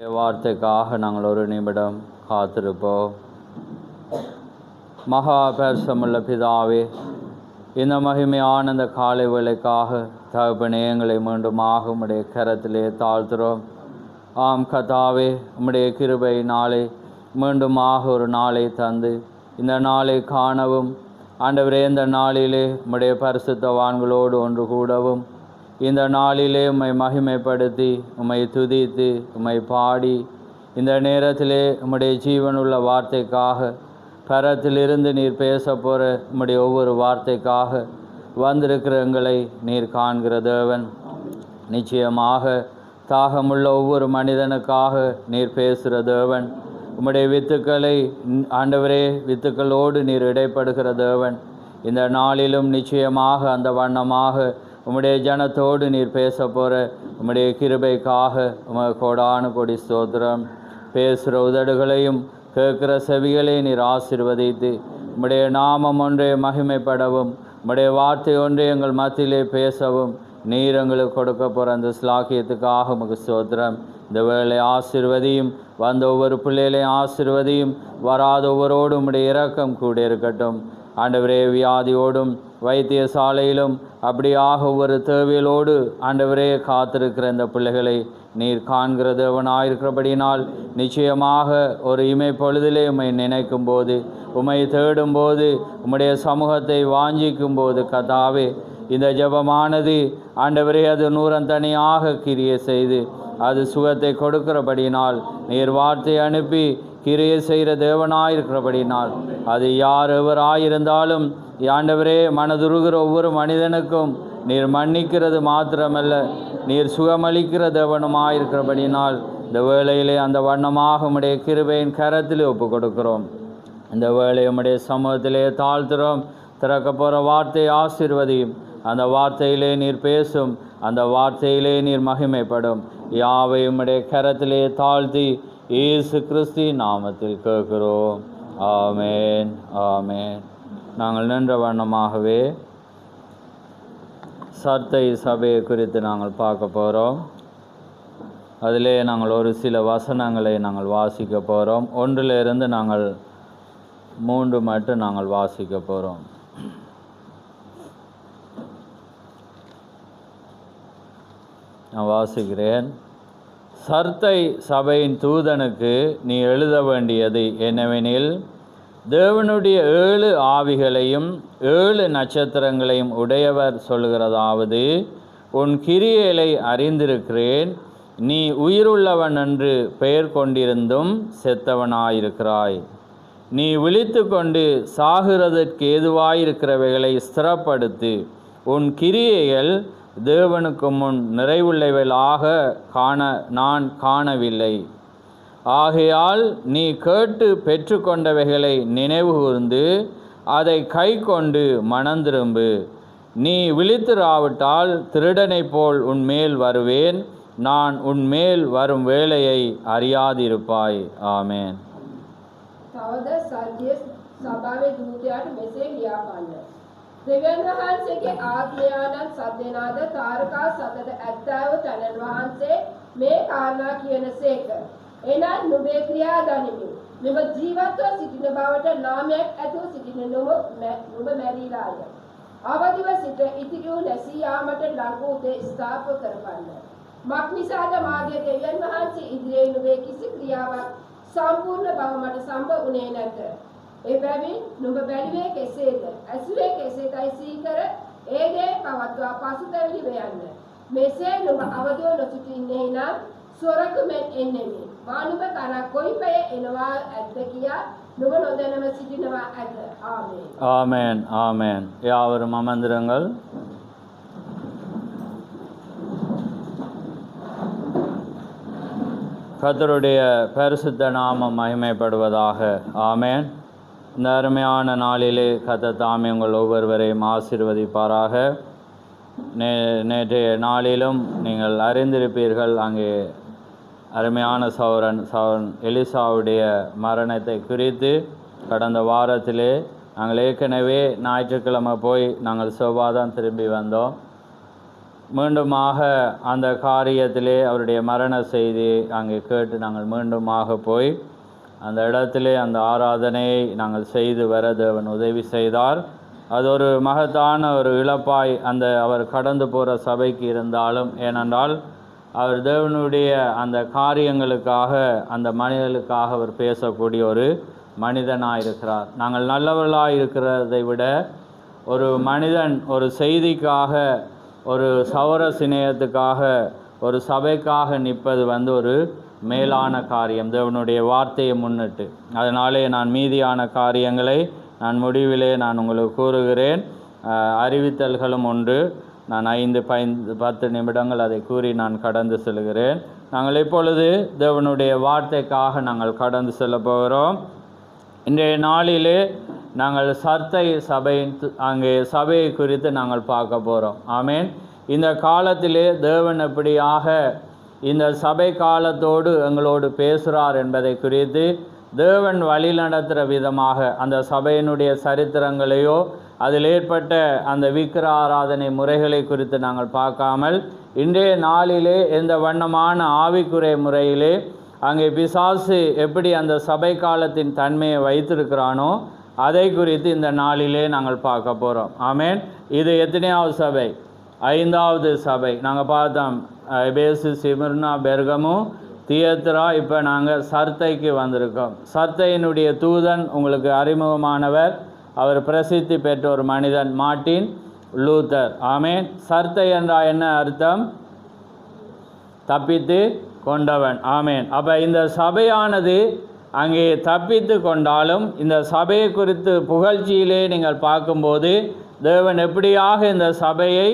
வார்த்தைக்காக நாங்கள் ஒரு நிமிடம் காத்திருப்போம். மகா பரிசுத்தமுள்ள பிதாவே, இந்த மகிமையான இந்த காலை வேளைக்காக தகப்பனே எங்களை மீண்டுமாக உம்முடைய கரத்திலே தாழ்த்துகிறோம். ஆம் கர்த்தாவே, உம்முடைய கிருபை நாளை மீண்டுமாக ஒரு நாளை தந்து இந்த நாளை காணவும், ஆண்டவரே இந்த நாளிலே உம்முடைய பரிசுத்தவான்களோடு ஒன்று கூடவும், இந்த நாளிலே உம்மை மகிமைப்படுத்தி உம்மை துதித்து உம்மை பாடி இந்த நேரத்திலே உம்முடைய ஜீவனுள்ள வார்த்தைக்காக பரத்திலிருந்து நீர் பேச போகிற உம்முடைய ஒவ்வொரு வார்த்தைக்காக வந்திருக்கிற எங்களை நீர் காண்கிற தேவன். நிச்சயமாக தாகமுள்ள ஒவ்வொரு மனிதனுக்காக நீர் பேசுகிற தேவன். உம்முடைய வித்துக்களை ஆண்டவரே வித்துக்களோடு நீர் இடைப்படுகிற தேவன். இந்த நாளிலும் நிச்சயமாக அந்த வண்ணமாக உம்முடைய ஜனத்தோடு நீர் பேச போகிற உம்முடைய கிருபைக்காக உமக்கு கோடான கோடி ஸ்தோத்திரம். பேசுகிற உதடுகளையும் கேட்கிற செவிகளை நீர் ஆசீர்வதித்து உம்முடைய நாமம் ஒன்றே மகிமைப்படவும், உம்முடைய வார்த்தை ஒன்றே எங்கள் மத்தியிலே பேசவும் நீர் எங்களுக்கு கொடுக்க போகிற அந்த ஸ்லாக்கியத்துக்காக உமக்கு ஸ்தோத்திரம். இந்த வேளை ஆசீர்வதியும், வந்த ஒவ்வொரு பிள்ளைகளையும் ஆசீர்வதியும், வராத ஒவ்வொருவரோடும் உம்முடைய இரக்கம் கூட இருக்கட்டும். ஆண்டவரே, வியாதியோடும் வைத்தியசாலையிலும் அப்படியாக ஒவ்வொரு தேவையிலோடு ஆண்டவரே காத்திருக்கிற இந்த பிள்ளைகளை நீர் காண்கிற தேவனாயிருக்கிறபடினால் நிச்சயமாக ஒரு இமை பொழுதிலே உம்மை நினைக்கும் போது, உம்மை தேடும்போது, உம்முடைய சமூகத்தை வாஞ்சிக்கும் போது கர்த்தாவே, இந்த ஜெபமானது ஆண்டவரே அது நூறந்தனியாக கிரியை செய்து அது சுகத்தை கொடுக்கிறபடினால் நீர் வார்த்தை அனுப்பி கிரியை செய்கிற தேவனாயிருக்கிறபடினால் அது யார் எவராயிருந்தாலும் ஆண்டவரே மனதுருகிற ஒவ்வொரு மனிதனுக்கும் நீர் மன்னிக்கிறது மாத்திரமல்ல, நீர் சுகமளிக்கிற தேவனுமாயிருக்கிறபடினால் இந்த வேளையிலே அந்த வண்ணமாக உம்முடைய கிருபையின் கரத்திலே ஒப்பு கொடுக்கிறோம். இந்த வேளை உம்முடைய சமூகத்திலே தாழ்த்துகிறோம். திறக்க போகிற வார்த்தை ஆசீர்வதியும், அந்த வார்த்தையிலே நீர் பேசும், அந்த வார்த்தையிலே நீர் மகிமைப்படும். யாவை உம்முடைய கரத்திலே தாழ்த்தி இயேசு கிறிஸ்து நாமத்தில் கேட்கிறோம். ஆமேன், ஆமேன். நாங்கள் நின்ற வண்ணமாகவே சர்த்தை சபையை குறித்து நாங்கள் பார்க்க போகிறோம். அதிலே நாங்கள் ஒரு சில வசனங்களை நாங்கள் வாசிக்க போகிறோம். 1 நாங்கள் 3 மட்டும் நாங்கள் வாசிக்க போகிறோம். நான் வாசிக்கிறேன். சர்த்தை சபையின் தூதனுக்கு நீ எழுத வேண்டியது என்னவெனில், தேவனுடைய 7 ஆவிகளையும் 7 நட்சத்திரங்களையும் உடையவர் சொல்கிறதாவது, உன் கிரியைகளை அறிந்திருக்கிறேன். நீ உயிருள்ளவன் என்று பெயர் கொண்டிருந்தும் செத்தவனாயிருக்கிறாய். நீ விழித்து கொண்டு சாகிறதற்கு ஏதுவாயிருக்கிறவைகளை ஸ்திரப்படுத்து. உன் கிரியைகள் தேவனுக்கு முன் நிறைவுள்ளவைகளாக நான் காணவில்லை. ஆகையால் நீ கேட்டு பெற்றுக்கொண்டவைகளை நினைவு கூர்ந்து அதை கை கொண்டு மனந்திரும்பு. நீ விழித்திராவிட்டால் திருடனை போல் உன்மேல் வருவேன். நான் உன்மேல் வரும் வேளையை அறியாதிருப்பாய். ஆமேன். දෙවියන් වහන්සේගේ ආත්මයානන් සද්දනාද තාරකා සතට ඇත්තව තනන් වහන්සේ මේ කාරණා කියනසේක. එනම් නුඹේ ක්‍රියා දනිමි. නුඹ ජීවත්ව සිටින බවට නාමයක් ඇතුව සිටින නුඹ මැරිලාය. අවදිව සිට ඉතිරිව නැසී යාමට ලඟු උදේ ස්ථාප කරපන්න. මක්නිසාද මාගේ දෙවියන් වහන්සේ ඉදිරියේ නුඹේ කිසි ක්‍රියාවක් සම්පූර්ණ බව මට සම්බ වුණේ නැත. එබැවින් නුඹ බැලුවේ කෙසේද? ඇසුවේ කෙසේදයි සීකර ඒ දේ පවත්වා පසුතැවිලි වෙයන්න. මෙසේ නුඹ අවදිව නොසිටින්නේ නම් සොරකමෙන් එන්නෙමි. මා නුඹ කරා කොයි පෙය එනවා ඇද්ද කියා නුඹ නොදැනව සිටිනවා ඇත. ආමේන්. ஆமேன், ஆமேன். யாவரும் அமர்ந்திருங்கள். கர்த்தருடைய பரிசுத்த நாமம் மகிமைப்படுவதாக. ஆமேன். இந்த அருமையான நாளிலே கர்த்தர் தாமே உங்கள் ஒவ்வொருவரையும் ஆசீர்வதிப்பாராக. நேற்றைய நாளிலும் நீங்கள் அறிந்திருப்பீர்கள், அங்கே அருமையான சௌரன் எலிசாவுடைய மரணத்தை குறித்து கடந்த வாரத்திலே நாங்கள் ஏற்கனவே ஞாயிற்றுக்கிழமை போய் நாங்கள் செவ்வாய்தான் திரும்பி வந்தோம். மீண்டுமாக அந்த காரியத்திலே அவருடைய மரண செய்தியை அங்கே கேட்டு நாங்கள் மீண்டுமாக போய் அந்த இடத்திலே அந்த ஆராதனையை நாங்கள் செய்து வர தேவன் உதவி செய்தார். அது ஒரு மகத்தான ஒரு இழப்பாய் அந்த அவர் கடந்து போகிற சபைக்கு இருந்தாலும், ஏனென்றால் அவர் தேவனுடைய அந்த காரியங்களுக்காக அந்த மனிதர்களுக்காக அவர் பேசக்கூடிய ஒரு மனிதனாக இருக்கிறார். நாங்கள் நல்லவர்களாக இருக்கிறதை விட ஒரு மனிதன் ஒரு செய்திக்காக, ஒரு சௌர சிநேகத்துக்காக, ஒரு சபைக்காக நிற்பது ஒரு மேலான காரியம், தேவனுடைய வார்த்தையை முன்னிட்டு. அதனாலே நான் மீதியான காரியங்களை நான் முடிவிலே நான் உங்களுக்கு கூறுகிறேன். அறிவித்தல்களும் உண்டு. நான் 5-10 நிமிடங்கள் அதை கூறி நான் கடந்து செல்கிறேன். நாங்கள் இப்பொழுது தேவனுடைய வார்த்தைக்காக நாங்கள் கடந்து செல்ல போகிறோம். இன்றைய நாளிலே நாங்கள் சர்த்தை சபையின் அங்கே சபையை குறித்து நாங்கள் பார்க்க போகிறோம். ஆமேன். இந்த காலத்திலே தேவன் எப்படியாக இந்த சபை காலத்தோடு எங்களோடு பேசுகிறார் என்பதை குறித்து, தேவன் வழி நடத்துகிற விதமாக அந்த சபையினுடைய சரித்திரங்களையோ அதில் ஏற்பட்ட அந்த விக்கிர ஆராதனை முறைகளை குறித்து நாங்கள் பார்க்காமல், இன்றைய நாளிலே எந்த வண்ணமான ஆவிக்குறை முறையிலே அங்கே பிசாசு எப்படி அந்த சபை காலத்தின் தன்மையை வைத்திருக்கிறானோ அதை குறித்து இந்த நாளிலே நாங்கள் பார்க்க போகிறோம். ஆமேன். இது எத்தனையாவது சபை? 5வது சபை. நாங்கள் பார்த்தோம் எபேசு, சிமிர்னா, பெர்கமு, தியத்ரா. இப்போ நாங்கள் சர்த்தைக்கு வந்திருக்கோம். சர்த்தையினுடைய தூதன் உங்களுக்கு அறிமுகமானவர். அவர் பிரசித்தி பெற்ற ஒரு மனிதன், மார்ட்டின் லூத்தர். ஆமேன். சர்த்தை என்றால் என்ன அர்த்தம்? தப்பித்து கொண்டவன். ஆமேன். அப்போ இந்த சபையானது அங்கே தப்பித்து கொண்டாலும் இந்த சபையை குறித்து புகழ்ச்சியிலே நீங்கள் பார்க்கும்போது தேவன் எப்படியாக இந்த சபையை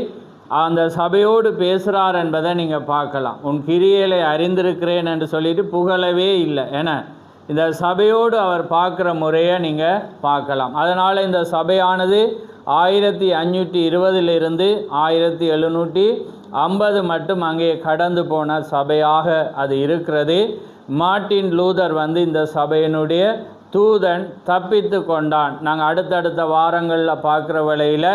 அந்த சபையோடு பேசுகிறார் என்பதை நீங்கள் பார்க்கலாம். உன் கிரியைகளை அறிந்திருக்கிறேன் என்று சொல்லிட்டு புகழவே இல்லை. ஏன்னா இந்த சபையோடு அவர் பார்க்குற முறையை நீங்கள் பார்க்கலாம். அதனால் இந்த சபையானது 1520 1750 மட்டும் அங்கே கடந்து போன சபையாக அது இருக்கிறது. மார்ட்டின் லூதர் இந்த சபையினுடைய தூதன் தப்பித்து கொண்டான். நாங்கள் அடுத்தடுத்த வாரங்களில் பார்க்குற வேளையில்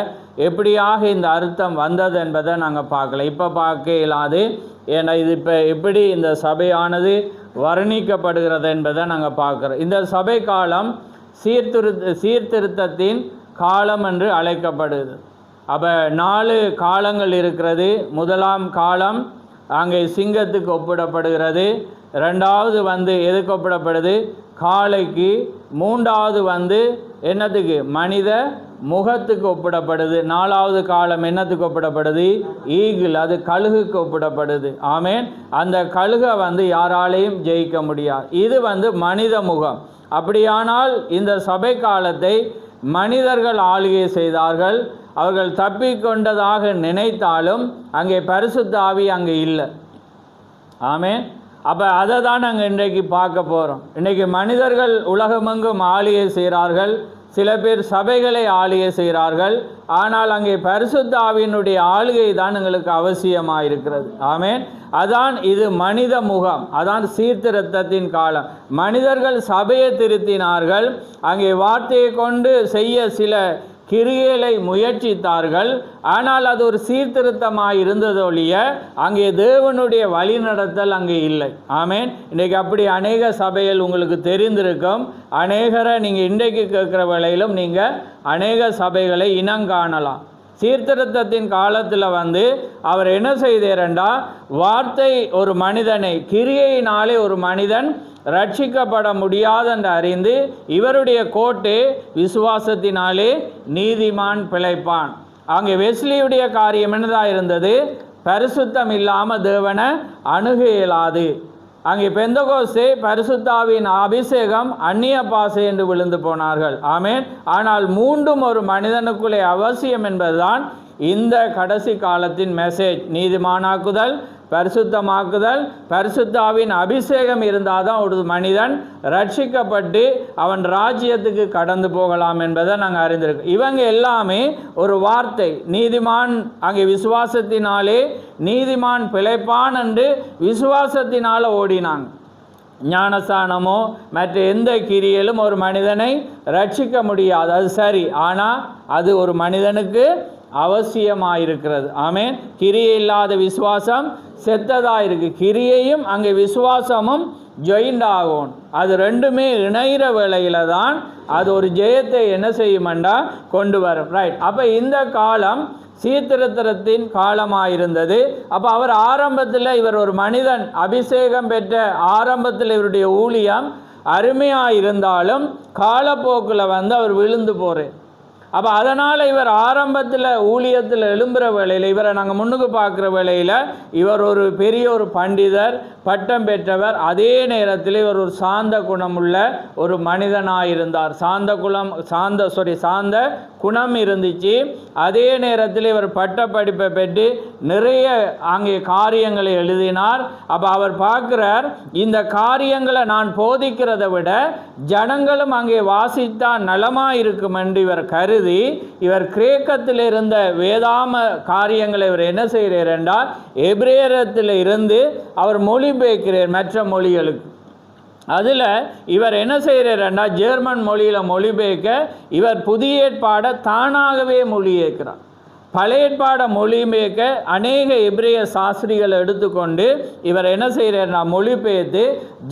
எப்படியாக இந்த அர்த்தம் வந்தது என்பதை நாங்கள் பார்க்கல. இப்போ பார்க்க இயலாது. ஏன்னா இது இப்போ எப்படி இந்த சபையானது வர்ணிக்கப்படுகிறது என்பதை நாங்கள் பார்க்குறோம். இந்த சபை காலம் சீர்திருத்தத்தின் காலம் என்று அழைக்கப்படுது. அப்போ 4 காலங்கள் இருக்கிறது. முதலாம் காலம் அங்கே சிங்கத்துக்கு ஒப்பிடப்படுகிறது. 2வது எதுக்கு ஒப்பிடப்படுது? காளைக்கு. 3வது என்னத்துக்கு? மனித முகத்துக்கு ஒப்பிடப்படுது. 4வது காலம் என்னத்துக்கு ஒப்பிடப்படுது? ஈகிள், அது கழுகுக்கு ஒப்பிடப்படுது. ஆமேன். அந்த கழுகை யாராலையும் ஜெயிக்க முடியாது. இது மனித முகம். அப்படியானால் இந்த சபை காலத்தை மனிதர்கள் ஆளுகை செய்தார்கள். அவர்கள் தப்பிக்கொண்டதாக நினைத்தாலும் அங்கே பரிசுத்த ஆவி அங்கே இல்லை. ஆமேன். அப்போ அதை தான் நாங்கள் இன்றைக்கு பார்க்க போகிறோம். இன்றைக்கி மனிதர்கள் உலகமெங்கும் ஆளுகை செய்கிறார்கள். சில பேர் சபைகளை ஆளுகை செய்கிறார்கள். ஆனால் அங்கே பரிசுத்த ஆவியினுடைய ஆளுகை தான் எங்களுக்கு அவசியமாக இருக்கிறது. ஆமேன். அதான் இது மனித முகம். அதான் சீர்திருத்தத்தின் காலம். மனிதர்கள் சபையை திருத்தினார்கள். அங்கே வார்த்தையை கொண்டு செய்ய சில கிரியைகளை முயற்சித்தார்கள். ஆனால் அது ஒரு சீர்திருத்தமாக இருந்ததொழிய அங்கே தேவனுடைய வழி நடத்தல் அங்கே இல்லை. ஆமேன். இன்றைக்கு அப்படி அநேக சபைகள் உங்களுக்கு தெரிந்திருக்கும். அநேகரை நீங்கள் இன்றைக்கு கேட்குற வேளையிலும் நீங்கள் அநேக சபைகளை இனங்காணலாம். சீர்திருத்தத்தின் காலத்தில் அவர் என்ன செய்தார்னா, வார்த்தை ஒரு மனிதனை, கிரியையினாலே ஒரு மனிதன் ரட்சிக்கப்பட முடியாது என்று அறிந்து இவருடைய கோட்டு விசுவாசத்தினாலே நீதிமான் பிழைப்பான். அங்கே வெஸ்லியுடைய காரியம் என்னதாக இருந்தது? பரிசுத்தம் இல்லாமல் தேவனை அணுக இயலாது. அங்கே பெந்தகோஸ்தே பரிசுத்தாவின் அபிஷேகம் அந்நிய பாசை என்று விழுந்து போனார்கள். ஆமேன். ஆனால் மீண்டும் ஒரு மனிதனுக்குள்ளே அவசியம் என்பதுதான் இந்த கடைசி காலத்தின் மெசேஜ். நீதிமானாக்குதல், பரிசுத்தமாக்குதல், பரிசுத்தாவின் அபிஷேகம் இருந்தால் தான் ஒரு மனிதன் ரட்சிக்கப்பட்டு அவன் ராஜ்யத்துக்கு கடந்து போகலாம் என்பதை நாங்கள் அறிந்திருக்கோம். இவங்க எல்லாமே ஒரு வார்த்தை, நீதிமான் அங்கே விசுவாசத்தினாலே நீதிமான் பிழைப்பான் என்று விசுவாசத்தினால் ஓடினாங்க. ஞானஸ்தானமோ மற்ற எந்த கிரியையிலும் ஒரு மனிதனை ரட்சிக்க முடியாது, அது சரி. ஆனால் அது ஒரு மனிதனுக்கு அவசியமாயிருக்கிறது. ஆமென். கிரியை இல்லாத விசுவாசம் செத்ததாக இருக்கு. கிரியையும் அங்கே விசுவாசமும் ஜாயிண்ட் ஆகும். அது ரெண்டுமே இணைகிற வேளையில் தான் அது ஒரு ஜெயத்தை என்ன செய்யுமெண்டா கொண்டு வரும். ரைட். அப்போ இந்த காலம் சீர்திருத்தத்தின் காலமாயிருந்தது. அப்போ அவர் ஆரம்பத்தில் இவர் ஒரு மனிதன் அபிஷேகம் பெற்ற ஆரம்பத்தில் இவருடைய ஊழியம் அருமையாக இருந்தாலும் காலப்போக்கில் அவர் விழுந்து போகிறார். அப்போ அதனால் இவர் ஆரம்பத்தில் ஊழியத்தில் எழும்புகிற வேளையில் இவரை நாங்கள் முன்னுக்கு பார்க்குற வேளையில் இவர் ஒரு பெரிய ஒரு பண்டிதர், பட்டம் பெற்றவர். அதே நேரத்தில் இவர் ஒரு சாந்த குணமுள்ள ஒரு மனிதனாக இருந்தார். சாந்த குணம் இருந்துச்சு. அதே நேரத்தில் இவர் பட்ட படிப்பை பெற்று நிறைய அங்கே காரியங்களை எழுதினார். அப்போ அவர் பார்க்குறார், இந்த காரியங்களை நான் போதிக்கிறதை விட ஜனங்களும் அங்கே வாசித்தா நலமாக இருக்கும் என்று இவர் கருதி இவர் கிரேக்கத்தில் இருந்த வேதாம காரியங்களை இவர் என்ன செய்கிறார் என்றால் எபிரேயத்தில் இருந்து அவர் மொழிபெயர்க்கிறார் மற்ற மொழிகளுக்கு. அதில் இவர் என்ன செய்கிறார்னா ஜெர்மன் மொழியில் மொழிபெயர்க்க இவர் புதிய ஏற்பாடை தானாகவே மொழிபெயர்க்கிறார். பழைய ஏற்பாடை மொழிபெயர்க்க அநேக எபிரேய சாஸ்திரிகளை எடுத்துக்கொண்டு இவர் என்ன செய்கிறார்னா மொழிபெயர்த்து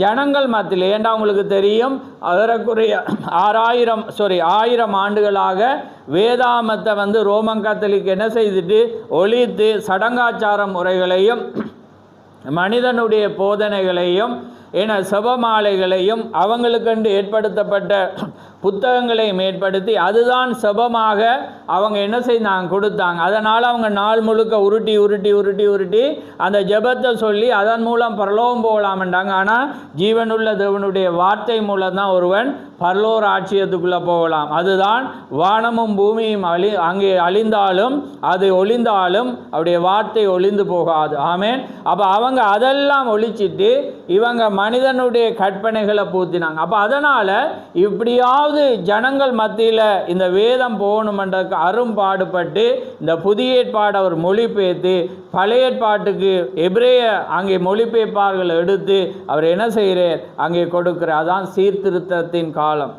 ஜனங்கள் மத்தியில், ஏண்டா உங்களுக்கு தெரியும் அதற்குரிய 1000 ஆண்டுகளாக வேதாமத்தை ரோமன் கத்தோலிக் என்ன செய்துட்டு ஒழித்து சடங்காச்சார முறைகளையும் மனிதனுடைய போதனைகளையும் செபமாலைகளையும் அவங்களுக்கென்று ஏற்படுத்தப்பட்ட புத்தகங்களையும் ஏற்படுத்தி அதுதான் செபமாக அவங்க என்ன செய்தாங்க கொடுத்தாங்க. அதனால் அவங்க நாள் முழுக்க உருட்டி அந்த ஜெபத்தை சொல்லி அதன் மூலம் பரலோகம் போகலாம்ன்றாங்க. ஆனால் ஜீவனுள்ள தேவனுடைய வார்த்தை மூலம்தான் ஒருவன் பரலோக ராட்சியத்துக்குள்ளே போகலாம். அதுதான் வானமும் பூமியும் அங்கே அழிந்தாலும் அது ஒளிந்தாலும் அவருடைய வார்த்தை ஒளிந்து போகாது. ஆமென். அப்போ அவங்க அதெல்லாம் ஒழிச்சிட்டு இவங்க மனிதனுடைய கற்பனைகளை பூத்தினாங்க. அப்போ அதனால் இப்படியாவது ஜனங்கள் மத்தியில் இந்த வேதம் போகணுமென்றதுக்கு அரும்பாடுபட்டு இந்த புதிய ஏற்பாடு அவர் மொழிபெயர்த்து பழைய ஏற்பாட்டுக்கு எபிரேய அங்கே மொழிபெயர்ப்பார்கள் எடுத்து அவர் என்ன செய்கிறார் அங்கே கொடுக்கிறார். அதான் சீர்திருத்தத்தின் காலம்.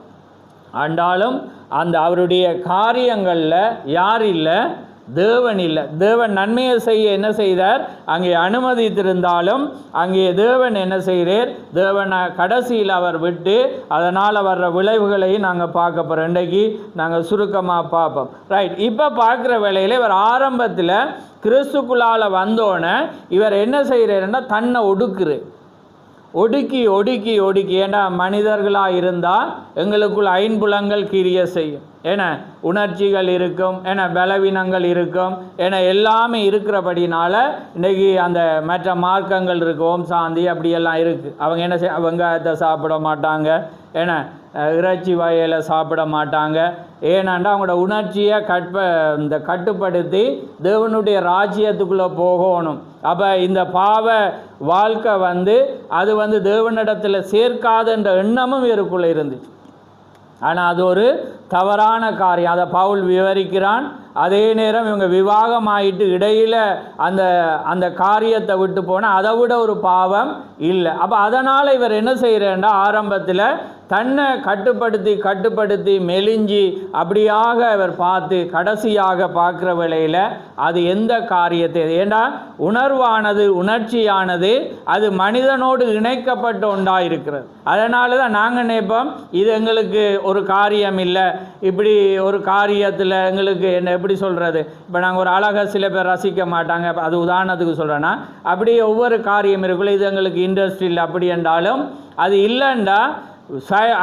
ஆண்டாலும் அந்த அவருடைய காரியங்களில் யார் இல்லை? தேவன் இல்லை. தேவன் நன்மையை செய்ய என்ன செய்தார்? அங்கே அனுமதித்திருந்தாலும் அங்கே தேவன் என்ன செய்கிறார்? தேவனை கடைசியில் அவர் விட்டு அதனால் வர்ற விளைவுகளையும் நாங்கள் பார்க்க போகிறோம். இன்றைக்கு நாங்கள் சுருக்கமாக பார்ப்போம். ரைட். இப்போ பார்க்குற வேளையில் இவர் ஆரம்பத்தில் கிறிஸ்துக்குள்ளால் வந்தோன்னே இவர் என்ன செய்கிறாருன்னா தன்னை ஒடுக்கி ஏன்னா மனிதர்களாக இருந்தால் எங்களுக்குள் ஐம்புலங்கள் கிரிய செய்யும். ஏன்னா உணர்ச்சிகள் இருக்கும், ஏன்னா பலவீனங்கள் இருக்கும், ஏன்னா எல்லாமே இருக்கிறபடினால இன்றைக்கி அந்த மற்ற மார்க்கங்கள் இருக்கும், ஓம் சாந்தி அப்படியெல்லாம் இருக்குது. அவங்க என்ன வெங்காயத்தை சாப்பிட மாட்டாங்க, ஏன்னா இறைச்சி வகையில் சாப்பிட மாட்டாங்க. ஏன்னாண்டா அவங்களோட உணர்ச்சியை கட்டுப்படுத்தி தேவனுடைய ராஜ்யத்துக்குள்ளே போகணும். அப்போ இந்த பாவ வாழ்க்கை அது தேவனிடத்தில் சேர்க்காதுன்ற எண்ணமும் இவருக்குள்ளே இருந்துச்சு. ஆனால் அது ஒரு தவறான காரியம். அதை பவுல் விவரிக்கிறான். அதே நேரம் இவங்க விவாகம் ஆகிட்டு இடையில் அந்த காரியத்தை விட்டு போனால் அதை விட ஒரு பாவம் இல்லை. அப்போ அதனால் இவர் என்ன செய்கிறேன்டா ஆரம்பத்தில் தன்னை கட்டுப்படுத்தி மெலிஞ்சி அப்படியாக இவர் பார்த்து கடைசியாக பார்க்குற வேளையில் அது எந்த காரியத்தை, ஏண்டா உணர்ச்சியானது அது மனிதனோடு இணைக்கப்பட்டு உண்டாயிருக்கிறது. அதனால தான் நாங்கள் நினைப்போம் இது எங்களுக்கு ஒரு காரியம் இல்லை, இப்படி ஒரு காரியத்தில் எங்களுக்கு என்ன எப்படி சொல்கிறது, இப்போ நாங்கள் ஒரு அழகை சில பேர் ரசிக்க மாட்டாங்க, அது உதாரணத்துக்கு சொல்கிறேன்னா அப்படி ஒவ்வொரு காரியம் இருக்குள்ள இது எங்களுக்கு இன்ட்ரெஸ்ட் இல்லை அப்படி என்றாலும் அது இல்லைண்டா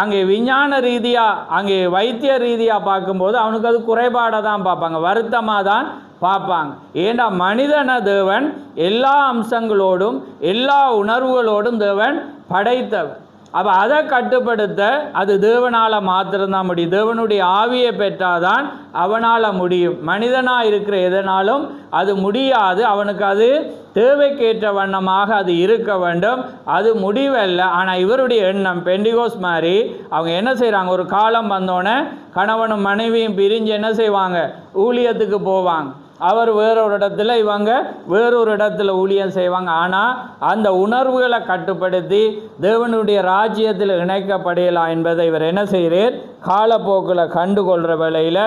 அங்கே விஞ்ஞான ரீதியாக அங்கே வைத்திய ரீதியாக பார்க்கும்போது அவனுக்கு அது குறைபாடை தான் பார்ப்பாங்க, வருத்தமாக தான் பார்ப்பாங்க. ஏண்டா மனிதனை தேவன் எல்லா அம்சங்களோடும் எல்லா உணர்வுகளோடும் தேவன் படைத்தவன். அப்போ அதை கட்டுப்படுத்த அது தேவனால் மாத்திரம்தான் முடியும். தேவனுடைய ஆவியை பெற்றாதான் அவனால் முடியும். மனிதனாக இருக்கிற எதனாலும் அது முடியாது. அவனுக்கு அது தேவைக்கேற்ற வண்ணமாக அது இருக்க வேண்டும். அது முடிவல்ல. ஆனால் இவருடைய எண்ணம் பெண்டிகோஸ் மாதிரி அவங்க என்ன செய்கிறாங்க, ஒரு காலம் வந்தோடனே கணவனும் மனைவியும் பிரிஞ்சு என்ன செய்வாங்க, ஊழியத்துக்கு போவாங்க. அவர் வேறொரு இடத்துல, இவங்க வேறொரு இடத்துல ஊழியம் செய்வாங்க. ஆனால் அந்த உணர்வுகளை கட்டுப்படுத்தி தேவனுடைய ராஜ்யத்தில் இணைக்கப்படலாம் என்பதை இவர் என்ன செய்கிறார், காலப்போக்கில் கண்டுகொள்கிற வேளையில்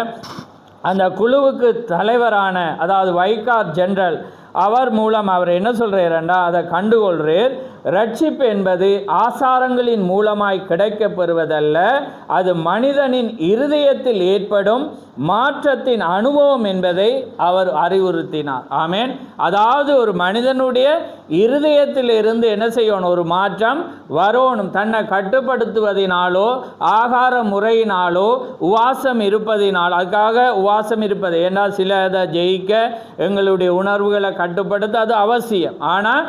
அந்த குழுவுக்கு தலைவரான அதாவது வைகார் ஜெனரல் அவர் மூலம் அவர் என்ன சொல்கிறார்ண்டா அதை கண்டுகொள்கிறேர். ரட்சிப்பு என்பது ஆசாரங்களின் மூலமாய் கிடைக்கப் பெறுவதல்ல, அது மனிதனின் இருதயத்தில் ஏற்படும் மாற்றத்தின் அனுபவம் என்பதை அவர் அறிவுறுத்தினார். ஆமேன். அதாவது ஒரு மனிதனுடைய இருதயத்தில் இருந்து என்ன செய்யணும், ஒரு மாற்றம் வரணும். தன்னை கட்டுப்படுத்துவதினாலோ ஆகார முறையினாலோ உவாசம் இருப்பதினாலோ, அதுக்காக உவாசம் இருப்பது ஏன்னா சில அதை ஜெயிக்க எங்களுடைய உணர்வுகளை கட்டுப்படுத்த அது அவசியம். ஆனால்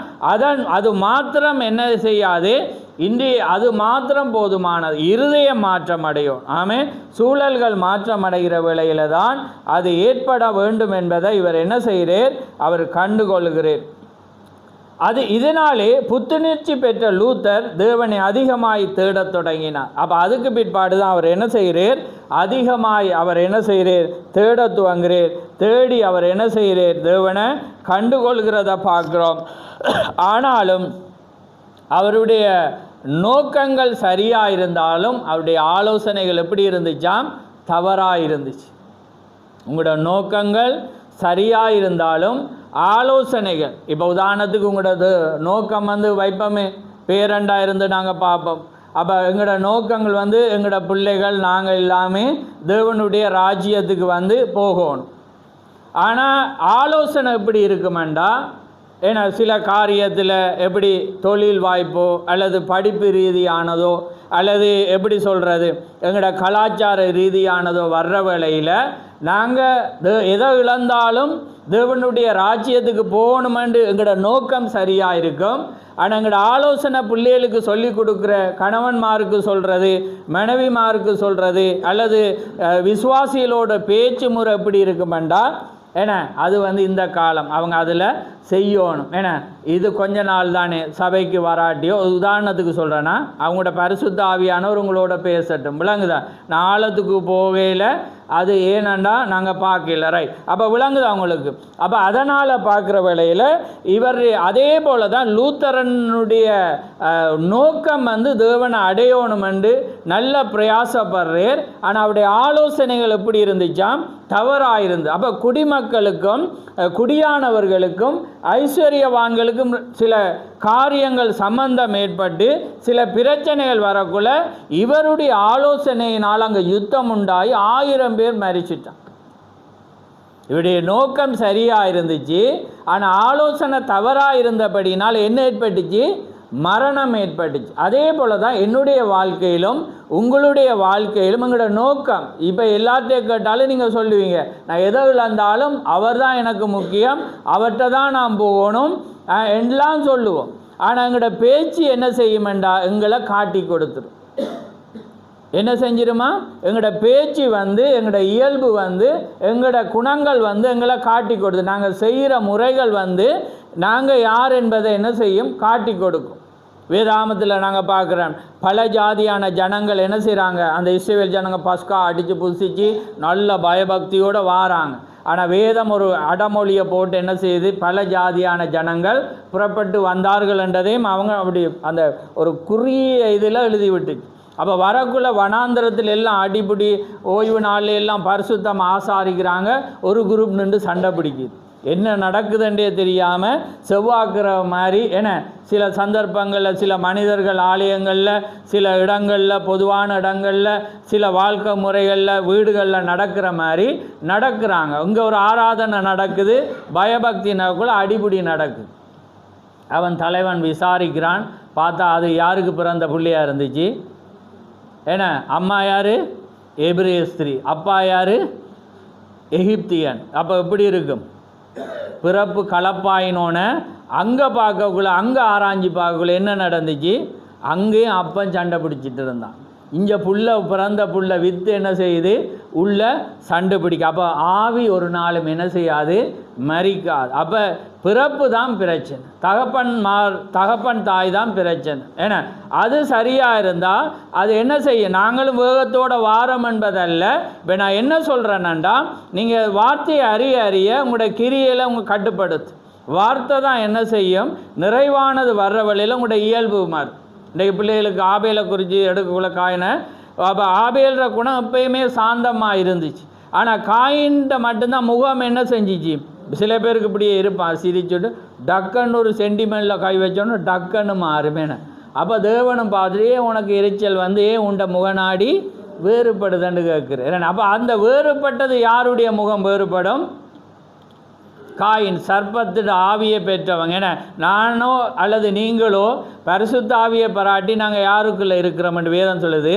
அது மாத்திரம் என்ன செய்யாது, இன்றி அது மாத்திரம் போதுமானது. இருதய மாற்றம் அடையும். ஆமென். சூழல்கள் மாற்றம் அடைகிற வேளையில தான் அது ஏற்பட வேண்டும் என்பதை இவர் என்ன செய்கிறார், அவர் கண்டுகொள்கிறார். அது இதனாலே புத்துணர்ச்சி பெற்ற லூத்தர் தேவனை அதிகமாய் தேடத் தொடங்கினார். அப்போ அதுக்கு பிற்பாடு தான் அவர் என்ன செய்கிறார், அதிகமாய் அவர் என்ன செய்கிறார், தேட துவங்குகிறார். தேடி அவர் என்ன செய்கிறார், தேவனை கண்டுகொள்கிறத பார்க்குறோம். ஆனாலும் அவருடைய நோக்கங்கள் சரியாக இருந்தாலும் அவருடைய ஆலோசனைகள் எப்படி இருந்துச்சாம், தவறாக இருந்துச்சு. உங்களோட நோக்கங்கள் சரியாக இருந்தாலும் ஆலோசனைகள், இப்போ உதாரணத்துக்கு உங்களோட நோக்கம் வைப்போமே பேரண்டாக இருந்து நாங்கள் பார்ப்போம். அப்போ எங்களோட நோக்கங்கள் எங்களோட பிள்ளைகள் நாங்கள் எல்லாமே தேவனுடைய ராஜ்யத்துக்கு போகணும். ஆனால் ஆலோசனை எப்படி இருக்குமெண்டா, ஏன்னா சில காரியத்தில் எப்படி தொழில் வாய்ப்போ அல்லது படிப்பு ரீதியானதோ அல்லது எப்படி சொல்கிறது எங்களோட கலாச்சார ரீதியானதோ வர்ற வேளையில் நாங்கள் எதை இழந்தாலும் தேவனுடைய ராஜ்யத்துக்கு போகணுமென்று எங்களோட நோக்கம் சரியாக இருக்கும். ஆனால் எங்களோட ஆலோசனை பிள்ளைகளுக்கு சொல்லி கொடுக்குற கணவன்மாருக்கு சொல்கிறது, மனைவிமாருக்கு சொல்கிறது அல்லது விசுவாசிகளோட பேச்சு முறை எப்படி இருக்குமெண்டா, ஏன்னா அது இந்த காலம் அவங்க அதில் செய்யணும். ஏன்னா இது கொஞ்ச நாள் தானே, சபைக்கு வராட்டியோ உதாரணத்துக்கு சொல்கிறேன்னா அவங்களோட பரிசுத்த ஆவியானவர் உங்களோட பேசட்டும், விளங்குதா? நான் ஆழத்துக்கு போகையில் அது ஏனண்டா நாங்கள் பார்க்கல, ரைட்? அப்போ விளங்குது அவங்களுக்கு. அப்போ அதனால் பார்க்குற வேளையில் இவர் அதே போல் தான் லூத்தரனுடைய நோக்கம் தேவனை அடையணும் என்று நல்ல பிரயாசப்படுறார். ஆனால் அவருடைய ஆலோசனைகள் எப்படி இருந்துச்சாம், தவறாக இருந்து. அப்போ குடிமக்களுக்கும் குடியானவர்களுக்கும் ஐஸ்வர்யவான்களுக்கும் சில காரியங்கள் சம்பந்தம் ஏற்பட்டு சில பிரச்சனைகள் வரக்குள்ள இவருடைய ஆலோசனையினால் அங்கே யுத்தம் உண்டாகி 1000 பேர் மரிச்சிட்டான். இவருடைய நோக்கம் சரியாக இருந்துச்சு, ஆனால் ஆலோசனை தவறாக இருந்தபடினால் என்ன ஏற்பட்டுச்சு, மரணம் ஏற்பட்டுச்சு. அதே போல தான் என்னுடைய வாழ்க்கையிலும் உங்களுடைய வாழ்க்கையிலும் எங்களோட நோக்கம். இப்போ எல்லாத்தையும் கேட்டாலும் நீங்கள் சொல்லுவீங்க, நான் எதை இழந்தாலும் அவர் தான் எனக்கு முக்கியம், அவர்கிட்ட தான் நான் போகணும் எல்லாம் சொல்லுவோம். ஆனால் எங்களோட பேச்சு என்ன செய்யுமெண்டா, எங்களை காட்டி கொடுத்துரும். என்ன செஞ்சிருமா, எங்களோட பேச்சு எங்களோட இயல்பு எங்களோட குணங்கள் எங்களை காட்டி கொடுத்து, நாங்கள் செய்கிற முறைகள் நாங்கள் யார் என்பதை என்ன செய்யும், காட்டி கொடுக்கும். வேதாமத்தில் நாங்கள் பார்க்குறோம், பல ஜாதியான ஜனங்கள் என்ன செய்கிறாங்க, அந்த இஸ்ரவேல் ஜனங்கள் பஸ்கா அடித்து புசிச்சு நல்ல பயபக்தியோடு வாராங்க. ஆனால் வேதம் ஒரு அடமொழியை போட்டு என்ன செய்யுது, பல ஜாதியான ஜனங்கள் புறப்பட்டு வந்தார்கள் என்றதையும் அவங்க அப்படி அந்த ஒரு குறுகிய இதில் எழுதி விட்டுச்சு. அப்போ வரக்குள்ள வனாந்திரத்தில் எல்லாம் அடிப்படி ஓய்வு நாளில் எல்லாம் பரிசுத்தம் ஆசாரிக்கிறாங்க. ஒரு குரூப் நின்று சண்டை பிடிக்குது, என்ன நடக்குதுன்றே தெரியாமல் செவ்வாக்குற மாதிரி. ஏன்னா சில சந்தர்ப்பங்களில் சில மனிதர்கள் ஆலயங்களில் சில இடங்களில் பொதுவான இடங்களில் சில வாழ்க்கை முறைகளில் வீடுகளில் நடக்கிற மாதிரி நடக்கிறாங்க. இங்கே ஒரு ஆராதனை நடக்குது, பயபக்தி நடக்குள்ள அடிப்படி நடக்குது. அவன் தலைவன் விசாரிக்கிறான், பார்த்தா அது யாருக்கு பிறந்த பிள்ளையாக இருந்துச்சு. ஏன்னா அம்மா யார், எபிரேய ஸ்திரீ, அப்பா யார், எகிப்தியன். அப்போ எப்படி இருக்கும், பிறப்பு கலப்பாயினோன்னு அங்கே பார்க்கக்குள்ள அங்கே ஆராய்ச்சி பார்க்கக்குள்ள என்ன நடந்துச்சு, அங்கேயும் அப்பன் சண்டை பிடிச்சிட்டு இருந்தான். இங்கே பிறந்த புள்ள வித்து என்ன செய்யுது, உள்ள சண்டை பிடிக்க. அப்போ ஆவி ஒரு நாளும் என்ன செய்யாது, மறிக்காது. அப்போ பிறப்பு தான் பிரச்சனை, தகப்பன் தாய் தான் பிரச்சனை. ஏன்னா அது சரியாக இருந்தால் அது என்ன செய்ய, நாங்களும் வேகத்தோட வாரம் என்பதல்ல. இப்போ நான் என்ன சொல்கிறேன்னாண்டா, நீங்கள் வார்த்தையை அறிய உங்களோட கிரியையில் உங்கள் கட்டுப்படுத்து. வார்த்தை தான் என்ன செய்யும், நிறைவானது வர்ற வழியில் உங்களோட இயல்பு மாதிரி. இன்றைக்கு பிள்ளைகளுக்கு ஆபேலை குறித்து எடுக்கக்குள்ள காயின, அப்போ ஆபேல்ற குணம் எப்பயுமே சாந்தமாக இருந்துச்சு. ஆனால் காயின்ட்ட மட்டும்தான் முகம் என்ன செஞ்சிச்சு. சில பேருக்கு இப்படியே இருப்பான், சிரிச்சுட்டு டக்குன்னு ஒரு சென்டிமெண்ட்டில் கை வச்சோன்னு டக்குன்னு மாறுமேன. அப்போ தேவனும் பார்த்துட்டு உனக்கு எரிச்சல் வந்து உண்ட முகநாடி வேறுபடுதுன்னு கேட்குறேன். அப்போ அந்த வேறுபட்டது யாருடைய முகம் வேறுபடும்? காயின், சர்ப்பத்தின் ஆவியை பெற்றவங்க. ஏன்னா நானோ அல்லது நீங்களோ பரிசுத்த ஆவியை பாராட்டி நாங்கள் யாருக்குள்ளே இருக்கிறோம்னு வேதம் சொல்லுது.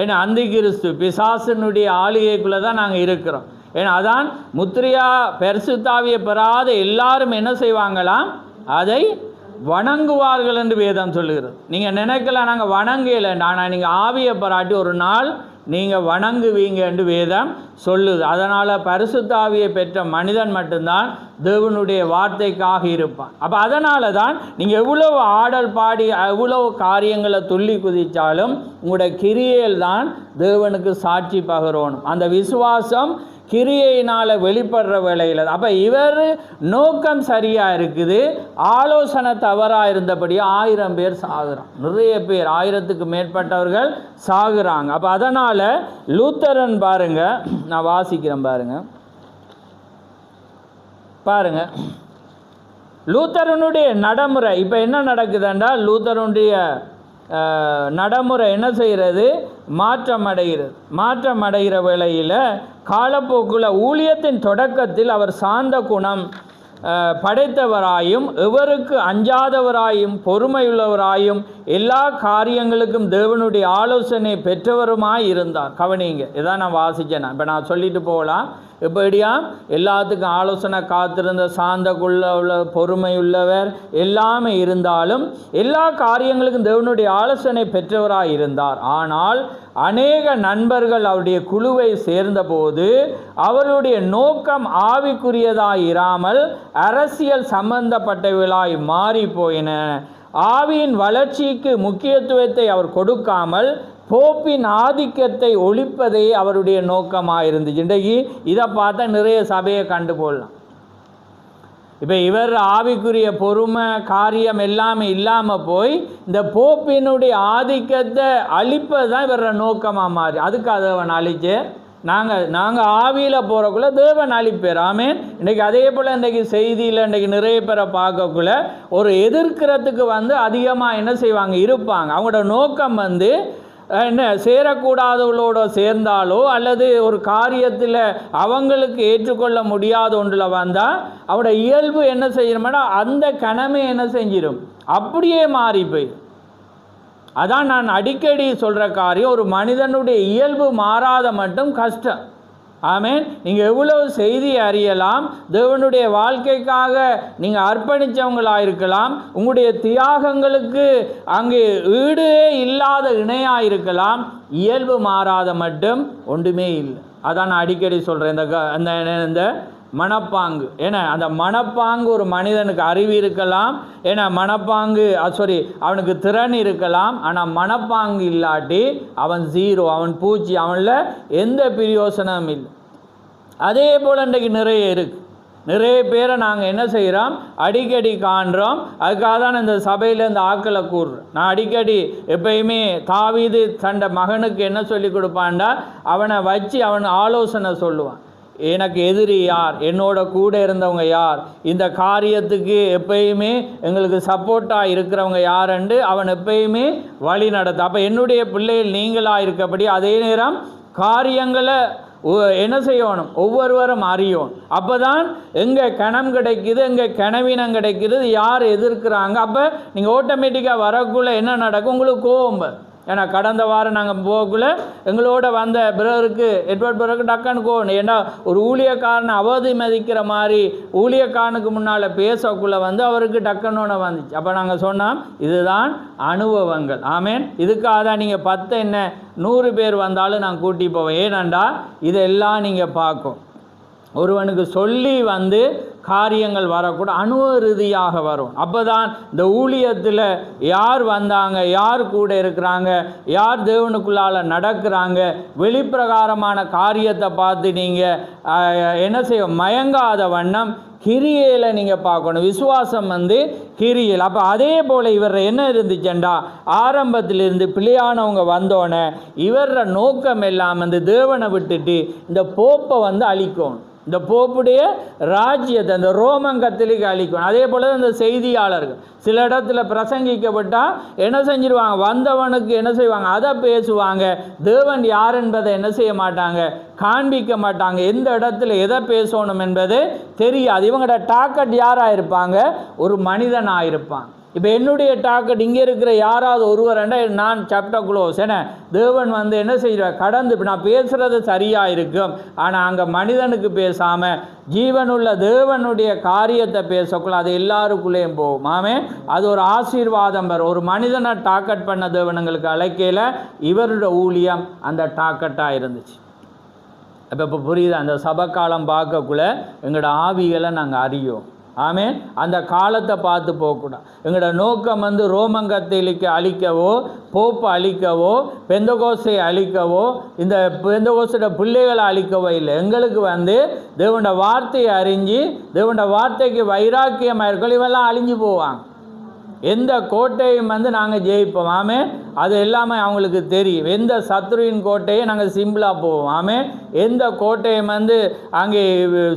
ஏன்னா அந்தி கிறிஸ்து பிசாசனுடைய ஆளுகைக்குள்ளே தான் நாங்கள் இருக்கிறோம். ஏன்னா அதான் முத்திரையா பரிசுத்த ஆவியை பெறாத எல்லாரும் என்ன செய்வாங்களாம்? அதை வணங்குவார்கள் என்று வேதம் சொல்லுகிறது. நீங்கள் நினைக்கலாம் நாங்கள் வணங்கலை, ஆனால் நீங்கள் ஆவியை பாராட்டி ஒரு நாள் நீங்கள் வணங்குவீங்க என்று வேதம் சொல்லுது. அதனால் பரிசுத்த ஆவியை பெற்ற மனிதன் மட்டும்தான் தேவனுடைய வார்த்தைக்காக இருப்பான். அப்போ அதனால தான் நீங்கள் எவ்வளவு ஆடல் பாடி எவ்வளவு காரியங்களை துள்ளி குதித்தாலும் உங்களுடைய கிரியையில் தான் தேவனுக்கு சாட்சி பகரணும். அந்த விசுவாசம் கிரியையினால் வெளிப்படுற வேளையில். அப்போ இவர் நோக்கம் சரியாக இருக்குது, ஆலோசனை தவறாக இருந்தபடி 1000 பேர் சாகுறான். நிறைய பேர் 1000க்கு மேற்பட்டவர்கள் சாகுறாங்க. அப்போ அதனால் லூத்தரன் பாருங்கள், நான் வாசிக்கிறேன் பாருங்க லூத்தரனுடைய நடைமுறை இப்போ என்ன நடக்குதுன்றா, லூத்தரனுடைய நடைமுறை என்ன செய்கிறது? மாற்றமடைகிற வேளையில் காலப்போக்கில் ஊழியத்தின் தொடக்கத்தில் அவர் சாந்த குணம் படைத்தவராயும் எவருக்கு அஞ்சாதவராயும் பொறுமையுள்ளவராயும் எல்லா காரியங்களுக்கும் தேவனுடைய ஆலோசனை பெற்றவருமாய் இருந்தார். கவனிங்க, இதான் நான் வாசித்தேன். இப்போ நான் சொல்லிட்டு போகலாம். இப்படியா எல்லாத்துக்கும் ஆலோசனை காத்திருந்த சாந்தக்குள்ள பொறுமை உள்ளவர் எல்லாமே இருந்தாலும் எல்லா காரியங்களுக்கும் தேவனுடைய ஆலோசனை பெற்றவராக இருந்தார். ஆனால் அநேக நண்பர்கள் அவருடைய குழுவை சேர்ந்தபோது அவருடைய நோக்கம் ஆவிக்குரியதாய் இராமல் அரசியல் சம்பந்தப்பட்டவர்களாய் மாறி போயின. ஆவியின் வளர்ச்சிக்கு முக்கியத்துவத்தை அவர் கொடுக்காமல் போப்பின் ஆதிக்கத்தை ஒழிப்பதே அவருடைய நோக்கமாக இருந்துச்சு. இன்றைக்கு இதை பார்த்தா நிறைய சபையை கண்டு போடலாம். இப்போ இவர் ஆவிக்குரிய பொறுமை காரியம் எல்லாமே இல்லாமல் போய் இந்த போப்பினுடைய ஆதிக்கத்தை அழிப்பது தான் இவர நோக்கமாக மாறி. அதுக்கு தேவன் அழிச்சு நாங்கள் ஆவியில் போகிறக்குள்ள தேவன் அழிப்பேர். ஆமேன். இன்றைக்கி அதே போல் இன்றைக்கி செய்தியில் இன்றைக்கி நிறைய பேரை பார்க்கக்குள்ள ஒரு எதிர்க்கிறதுக்கு அதிகமாக என்ன செய்வாங்க இருப்பாங்க. அவங்களோட நோக்கம் என்ன சேரக்கூடாதவர்களோட சேர்ந்தாலோ அல்லது ஒரு காரியத்தில் அவங்களுக்கு ஏற்றுக்கொள்ள முடியாத ஒன்றில் வந்தால் அவரோட இயல்பு என்ன செய்யணும்னா அந்த கணமே என்ன செஞ்சிடும், அப்படியே மாறி போய். அதான் நான் அடிக்கடி சொல்கிற காரியம், ஒரு மனிதனுடைய இயல்பு மாறாத மட்டும் கஷ்டம். ஆமேன். நீங்கள் எவ்வளவு செய்தி அறியலாம், தேவனுடைய வாழ்க்கைக்காக நீங்கள் அர்ப்பணித்தவங்களாக இருக்கலாம், உங்களுடைய தியாகங்களுக்கு அங்கே ஈடே இல்லாத இணையாக இருக்கலாம், இயல்பு மாறாத மட்டும் ஒன்றுமே இல்லை. அதான் நான் அடிக்கடி சொல்கிறேன். இந்த மனப்பாங்கு, ஏன்னா அந்த மனப்பாங்கு ஒரு மனிதனுக்கு அறிவு இருக்கலாம், ஏன்னா மனப்பாங்கு அவனுக்கு திறன் இருக்கலாம், ஆனால் மனப்பாங்கு இல்லாட்டி அவன் ஜீரோ, அவன் பூச்சி, அவனில் எந்த பிரயோசனமும் இல்லை. அதே போல் இன்றைக்கு நிறைய இருக்குது. நிறைய பேரை நாங்கள் என்ன செய்கிறோம், அடிக்கடி காண்றோம். அதுக்காக தான் இந்த சபையில் இந்த ஆக்களை கூறுறோம். நான் அடிக்கடி எப்பயுமே தாவீது தன் மகனுக்கு என்ன சொல்லி கொடுப்பான்டா, அவனை வச்சு அவன் ஆலோசனை சொல்லுவான். எனக்கு எதிரி யார், என்னோட கூட இருந்தவங்க யார், இந்த காரியத்துக்கு எப்பயுமே எங்களுக்கு சப்போர்ட்டாக இருக்கிறவங்க யாருண்டு அவன் எப்பயுமே வழி நடத்த. அப்போ என்னுடைய பிள்ளைகள் நீங்களாக இருக்கப்படி அதே நேரம் காரியங்களை என்ன செய்யணும், ஒவ்வொருவரும் அறியணும். அப்போ தான் எங்கே கணம் கிடைக்குது, எங்கே கனவீனம் கிடைக்குது, யார் எதிர்க்கிறாங்க. அப்போ நீங்கள் ஆட்டோமேட்டிக்காக வரக்குள்ளே என்ன நடக்கும், உங்களுக்கு கோவம். ஏன்னா கடந்த வாரம் நாங்கள் போகக்குள்ள எங்களோட வந்த பிரதருக்கு எட்வர்ட் பிரதருக்கு டக்குன்னு கோவணும். ஏன்னா ஒரு ஊழியக்காரனை அவதி மதிக்கிற மாதிரி ஊழியக்காரனுக்கு முன்னால் பேசக்குள்ளே அவருக்கு டக்குன்னு வந்துச்சு. அப்போ நாங்கள் சொன்னோம், இதுதான் அனுபவங்கள். ஆமேன். இதுக்காக தான் நீங்கள் 10 என்ன 100 பேர் வந்தாலும் நான் கூட்டி போவேன். ஏனண்டா இதெல்லாம் நீங்கள் பார்க்கும். ஒருவனுக்கு சொல்லி காரியங்கள் வரக்கூட அனுபவ ரீதியாக வரும். அப்போ தான் இந்த ஊழியத்தில் யார் வந்தாங்க, யார் கூட இருக்கிறாங்க, யார் தேவனுக்குள்ளால் நடக்கிறாங்க, வெளிப்பிரகாரமான காரியத்தை பார்த்து நீங்கள் என்ன செய்ய மயங்காத வண்ணம் கிரியையில் நீங்கள் பார்க்கணும். விசுவாசம் வந்து கிரியையில். அப்போ அதே போல் இவர் என்ன இருந்துச்சுண்டா, ஆரம்பத்திலிருந்து பிள்ளையானவங்க வந்தோடனே இவர நோக்கம் எல்லாம் வந்து தேவனை விட்டுட்டு இந்த போப்பை வந்து அழிக்கணும், இந்த போப்புடைய ராஜ்யத்தை, இந்த ரோமன் கத்தோலிக்க அழிக்கணும். அதே போல் இந்த செய்தியாளர்கள் சில இடத்துல பிரசங்கிக்கப்பட்டால் என்ன செஞ்சிருவாங்க, வந்தவனுக்கு என்ன செய்வாங்க, அதை பேசுவாங்க. தேவன் யார் என்பதை என்ன செய்ய மாட்டாங்க, காண்பிக்க மாட்டாங்க. எந்த இடத்துல எதை பேசணும் என்பது தெரியாது. இவங்களோட டார்கெட் யாராக இருப்பாங்க, ஒரு மனிதனாக இருப்பாங்க. இப்போ என்னுடைய டார்கெட் இங்கே இருக்கிற யாராவது ஒருவர் நான் சாப்டர் க்ளோஸ். ஏன்னா தேவன் வந்து என்ன செய்கிறார், கடந்து இப்போ நான் பேசுகிறது சரியாக இருக்கும், ஆனால் அங்கே மனிதனுக்கு பேசாமல் ஜீவனுள்ள தேவனுடைய காரியத்தை பேசக்குள்ள அது எல்லாருக்குள்ளேயும் போகும். ஆமே, அது ஒரு ஆசீர்வாதம் வரும். ஒரு மனிதனை டார்கெட் பண்ண தேவனுங்களுக்கு அழைக்கையில் இவரோட ஊழியம் அந்த டார்கெட்டாக இருந்துச்சு. இப்போ புரியுது, அந்த சபக்காலம் பார்க்கக்குள்ள எங்களோட ஆவிகளை நாங்கள் அறியோம். ஆமே, அந்த காலத்தை பார்த்து போகக்கூடாது. எங்களோட நோக்கம் வந்து ரோமன் கத்தோலிக்க அழிக்கவோ, போப்பை அழிக்கவோ, பெந்தகோஸ்தை அழிக்கவோ, இந்த பெந்தகோஸ்தோட பிள்ளைகளை அழிக்கவோ இல்லை. எங்களுக்கு வந்து தேவனோட வார்த்தையை அறிஞ்சு தேவனோட வார்த்தைக்கு வைராக்கியமாக இருக்கணும். இவெல்லாம் அழிஞ்சு போவாங்க. எந்த கோட்டையும் வந்து நாங்கள் ஜெயிப்போம். ஆமே, அது எல்லாமே அவங்களுக்கு தெரியும். எந்த சத்ருவின் கோட்டையை நாங்கள் சிம்பிளாக போவோம். ஆமே, எந்த கோட்டையும் வந்து அங்கே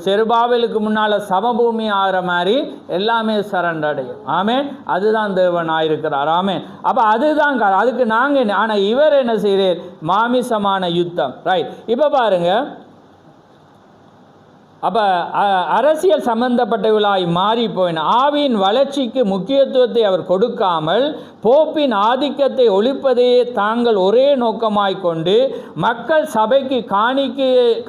செருபாபேலுக்கு முன்னால் சமபூமி ஆகிற மாதிரி எல்லாமே சரண்டர் அடையும். ஆமே, அதுதான் தேவன் ஆயிருக்கிறார். ஆமே, அப்போ அதுதான் அதுக்கு நாங்கள். ஆனால் இவர் என்ன செய்கிறார், மாமிசமான யுத்தம். ரைட். இப்போ பாருங்கள், அப்போ அரசியல் சம்பந்தப்பட்டவர்களாய் மாறி போயின. ஆவியின் வளர்ச்சிக்கு முக்கியத்துவத்தை அவர் கொடுக்காமல் போப்பின் ஆதிக்கத்தை ஒழிப்பதையே தாங்கள் ஒரே நோக்கமாய் கொண்டு மக்கள் சபைக்கு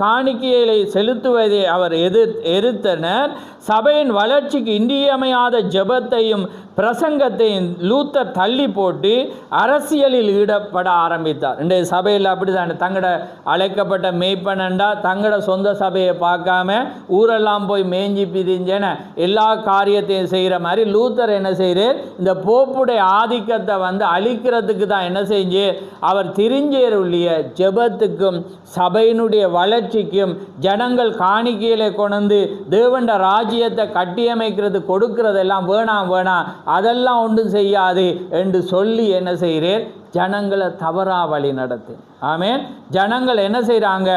காணிக்கையை செலுத்துவதை அவர் எதிர்த்தனர். சபையின் வளர்ச்சிக்கு இன்றியமையாத ஜெபத்தையும் பிரசங்கத்தையும் லூத்தர் தள்ளி போட்டு அரசியலில் ஈடுபட ஆரம்பித்தார். இன்றைய சபையில் அப்படி தான். தங்களோட அழைக்கப்பட்ட மேய்ப்பனண்டா தங்களோட சொந்த சபையை பார்க்காம ஊரெல்லாம் போய் மேய்ஞ்சி பிரிஞ்சேன எல்லா காரியத்தையும் செய்கிற மாதிரி லூத்தர் என்ன செய்கிறார், இந்த போப்புடைய ஆதிக்கத்தை வந்து அழிக்கிறதுக்கு தான் என்ன செஞ்சு அவர் திரிஞ்சேருடைய ஜெபத்துக்கும் சபையினுடைய வளர்ச்சிக்கும் ஜனங்கள் காணிக்கையிலே கொண்டு தேவண்ட ராஜ்யத்தை கட்டியமைக்கிறது கொடுக்கறதெல்லாம் வேணாம் அதெல்லாம் ஒன்றும் செய்யாது என்று சொல்லி என்ன செய்கிறேன், ஜனங்களை தவறா வழி நடத்து. ஆமேன். ஜனங்கள் என்ன செய்கிறாங்க,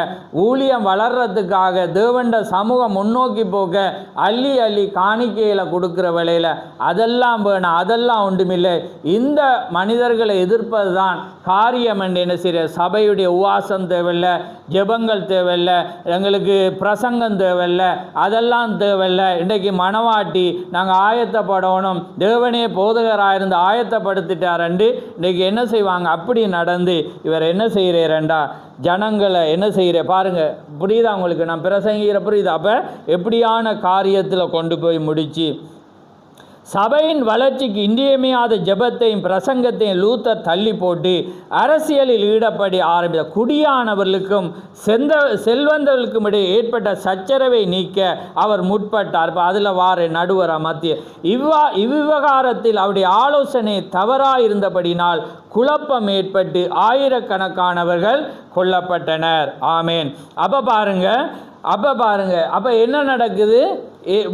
ஊழியம் வளர்றதுக்காக தேவண்ட சமூகம் முன்னோக்கி போக அள்ளி காணிக்கையில் கொடுக்குற வேளையில் அதெல்லாம் வேணாம், அதெல்லாம் ஒன்றுமில்லை. இந்த மனிதர்களை எதிர்ப்பது தான் காரியம் என்று என்ன செய்கிற, சபையுடைய உவாசம் தேவையில்லை, ஜெபங்கள் தேவையில்லை, எங்களுக்கு பிரசங்கம் தேவையில்லை, அதெல்லாம் தேவையில்லை. இன்றைக்கு மனவாட்டி நாங்கள் ஆயத்தப்படணும், தேவனே போதகராக இருந்து ஆயத்தப்படுத்திட்டாரண்டு இன்றைக்கி என்ன செய்வாங்க, அப்படி நடந்து இவர் என்ன செய்கிறேன்டா ஜனங்களை என்ன செய்கிற பாருங்க. புரியுதா உங்களுக்கு நான் பிரசங்கிற புரியுதா? அப்போ எப்படியான காரியத்தில் கொண்டு போய் முடிச்சு சபையின் வளர்ச்சிக்கு இன்றியமையாத ஜெபத்தையும் பிரசங்கத்தையும் லூத்தர் தள்ளி போட்டு அரசியலில் ஈடுபட ஆரம்பித்தார். குடியானவர்களுக்கும் செல்வந்தர்களுக்கும் இடையே ஏற்பட்ட சச்சரவை நீக்க அவர் முற்பட்டார். இப்போ அதில் வார நடுவர் மத்திய இவ்விவகாரத்தில் அவருடைய ஆலோசனை தவறாக இருந்தபடினால் குழப்பம் ஏற்பட்டு ஆயிரக்கணக்கானவர்கள் கொல்லப்பட்டனர். ஆமேன். அப்போ பாருங்க அப்போ என்ன நடக்குது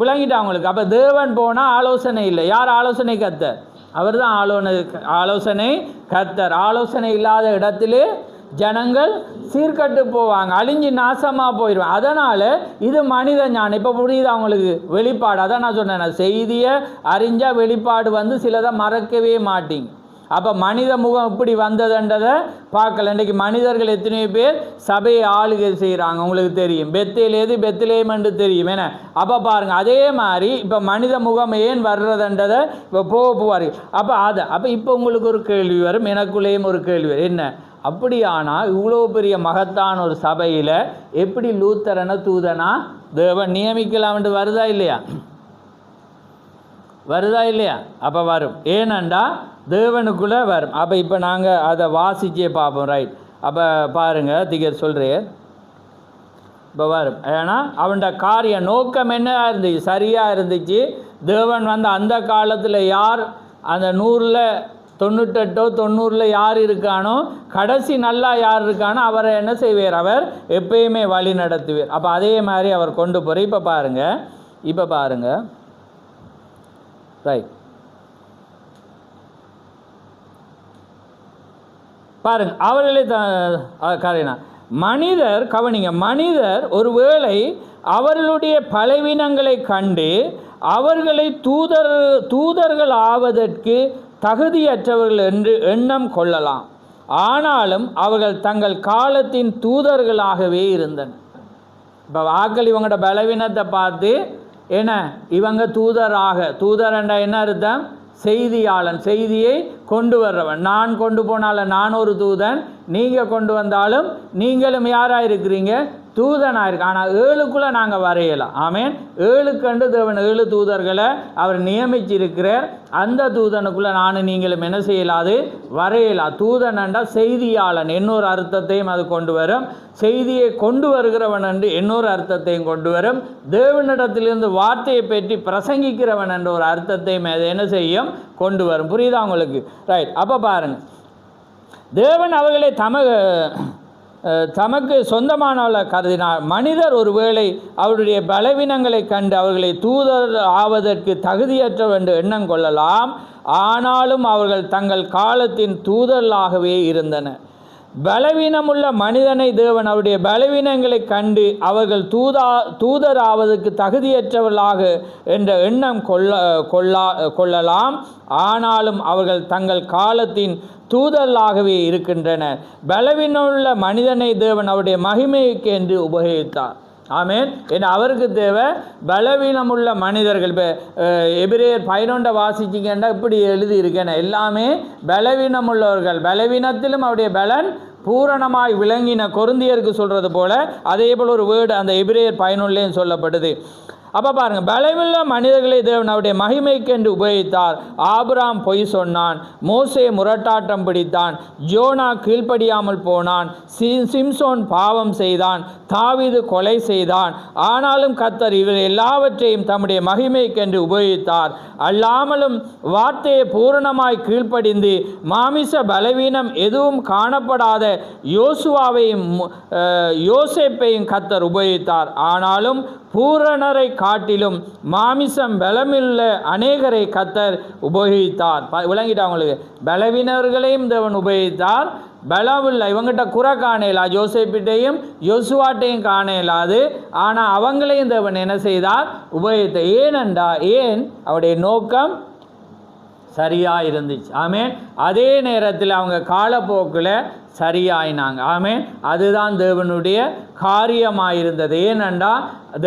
விளங்கிட்டு அவங்களுக்கு. அப்போ தேவன் போனால் ஆலோசனை இல்லை. யார் ஆலோசனை? கர்த்தர். அவர் தான் ஆலோசனை கர்த்தர். ஆலோசனை இல்லாத இடத்திலே ஜனங்கள் சீர்கட்டு போவாங்க, அழிஞ்சு நாசமாக போயிடுவாங்க. அதனால் இது மனித ஞானம். இப்போ புரியுது அவங்களுக்கு வெளிப்பாடு. அதான் நான் சொன்னேன், செய்தியை அறிஞ்சால் வெளிப்பாடு வந்து சிலதை மறக்கவே மாட்டீங்க. அப்போ மனித முகம் இப்படி வந்ததுன்றதை பார்க்கல. இன்றைக்கு மனிதர்கள் எத்தனையோ பேர் சபையை ஆளுகை செய்கிறாங்க. உங்களுக்கு தெரியும், பெத்லேயம் என்று தெரியும். ஏன்னா அப்போ பாருங்கள், அதே மாதிரி இப்போ மனித முகம் ஏன் வர்றதுன்றதை இப்போ போவார். அப்போ இப்போ உங்களுக்கு ஒரு கேள்வி வரும், எனக்குள்ளேயும் ஒரு கேள்வி வரும். என்ன அப்படியானால் இவ்வளோ பெரிய மகத்தான ஒரு சபையில் எப்படி லூத்தரனை தூதனா தேவன் நியமிக்கலாம்னு வருதா இல்லையா? அப்போ வரும். ஏனண்டா தேவனுக்குள்ளே வரும். அப்போ இப்போ நாங்கள் அதை வாசிச்சே பார்ப்போம். ரைட். அப்போ பாருங்கள், திகர் சொல்கிறேன். இப்போ வரும். ஏன்னா அவனோட காரிய நோக்கம் என்ன இருந்துச்சு, சரியாக இருந்துச்சு. தேவன் வந்து அந்த காலத்தில் யார் அந்த 100ல் 98 யார் இருக்கானோ, கடைசி நல்லா யார் இருக்கானோ அவரை என்ன செய்வார், அவர் எப்பயுமே வழி நடத்துவார். அப்போ அதே மாதிரி அவர் கொண்டு போகிற. இப்போ பாருங்கள், இப்போ பாருங்க, ரைட், பாருங்க, அவர்களே கரையினா மனிதர், கவனிங்க, மனிதர் ஒருவேளை அவர்களுடைய பலவீனங்களை கண்டு அவர்களை தூதர்கள் ஆவதற்கு தகுதியற்றவர்கள் என்று எண்ணம் கொள்ளலாம். ஆனாலும் அவர்கள் தங்கள் காலத்தின் தூதர்களாகவே இருந்தனர். இப்போ ஆக்கள் இவங்களோட பலவீனத்தை பார்த்து என்ன, இவங்க தூதரண்டா என்ன அர்த்தம்? செய்தியாளன், செய்தியை கொண்டு வர்றவன். நான் கொண்டு போனாலும் நான் ஒரு தூதன், நீங்கள் கொண்டு வந்தாலும் நீங்களும் யாராக இருக்கிறீங்க? தூதனாக இருக்கு. ஆனால் 7க்குள்ளே நாங்கள் வரையலாம். ஆமேன். 7 தேவன் 7 தூதர்களை அவர் நியமிச்சிருக்கிறார். அந்த தூதனுக்குள்ளே நானும் நீங்களும் என்ன செய்யலாது? வரையலாம். தூதன் என்றால் செய்தியாளன், இன்னொரு அர்த்தத்தையும் அது கொண்டு வரும். செய்தியை கொண்டு வருகிறவன் என்று இன்னொரு அர்த்தத்தையும் கொண்டு வரும். தேவனிடத்திலிருந்து வார்த்தையை பற்றி பிரசங்கிக்கிறவன் என்ற ஒரு அர்த்தத்தையும் அது என்ன செய்யும்? கொண்டு வரும். புரியுதா உங்களுக்கு? ரைட். அப்போ பாருங்கள், தேவன் அவர்களை தமக்கு சொந்தமானவளை கருதினார். மனிதர் ஒருவேளை அவருடைய பலவீனங்களை கண்டு அவர்களை தூதர் ஆவதற்கு தகுதியற்றவர் என்று எண்ணம் கொள்ளலாம். ஆனாலும் அவர்கள் தங்கள் காலத்தின் தூதர்களாகவே இருந்தனர். பலவீனமுள்ள மனிதனை தேவன் அவருடைய பலவீனங்களை கண்டு அவர்கள் தூதர் ஆவதற்கு தகுதியற்றவர்களாக என்ற எண்ணம் கொள்ளலாம். ஆனாலும் அவர்கள் தங்கள் காலத்தின் தூதர்களாகவே இருக்கின்றனர். பலவீனமுள்ள மனிதனை தேவன் அவருடைய மகிமைக்கு என்று உபயோகித்தார். ஆமேன். ஏன்னா அவருக்கு தேவை பலவீனமுள்ள மனிதர்கள். இப்போ எபிரேயர் 11 வாசிச்சிங்கன்னா இப்படி எழுதி இருக்கேன், எல்லாமே பலவீனமுள்ளவர்கள், பலவீனத்திலும் அவருடைய பலன் பூரணமாய் விளங்கின கொரிந்தியருக்கு சொல்கிறது போல அதே போல் ஒரு வேர்டு அந்த எபிரேயர் 11 சொல்லப்படுது. அப்போ பாருங்கள், பலமுள்ள மனிதர்களை தேவன் அவருடைய மகிமைக்கு என்று உபயோகித்தார். ஆபிரகாம் பொய் சொன்னான், மோசே முரட்டாட்டம் பிடித்தான், ஜோனா கீழ்ப்படியாமல் போனான், சிம்சோன் பாவம் செய்தான், தாவீது கொலை செய்தான். ஆனாலும் கர்த்தர் இவர் எல்லாவற்றையும் தம்முடைய மகிமைக்கு என்று உபயோகித்தார். அல்லாமலும் வார்த்தையை பூரணமாய் கீழ்ப்படிந்து மாமிச பலவீனம் எதுவும் காணப்படாத யோசுவாவையும் யோசேப்பையும் கர்த்தர் உபயோகித்தார். ஆனாலும் பூரணரை காட்டிலும் மாமிசம் பலமுள்ள அநேகரை கர்த்தர் உபயோகித்தார். விளங்கிட்டா உங்களுக்கு? பலவீனர்களையும் தேவன் உபயோகித்தார். பலமுள்ள இவங்கிட்ட குறை காணலா, யோசேப்பிட்டையும் யோசுவாட்டையும் காணலாது. ஆனால் அவங்களையும் தேவன் என்ன செய்தார்? உபயோகித்தார். ஏன் அவருடைய நோக்கம் சரியாக இருந்துச்சு. ஆமேன். அதே நேரத்தில் அவங்க காலப்போக்கில் சரியாயினாங்க. ஆமேன். அதுதான் தேவனுடைய காரியமாயிருந்தது. ஏனென்றா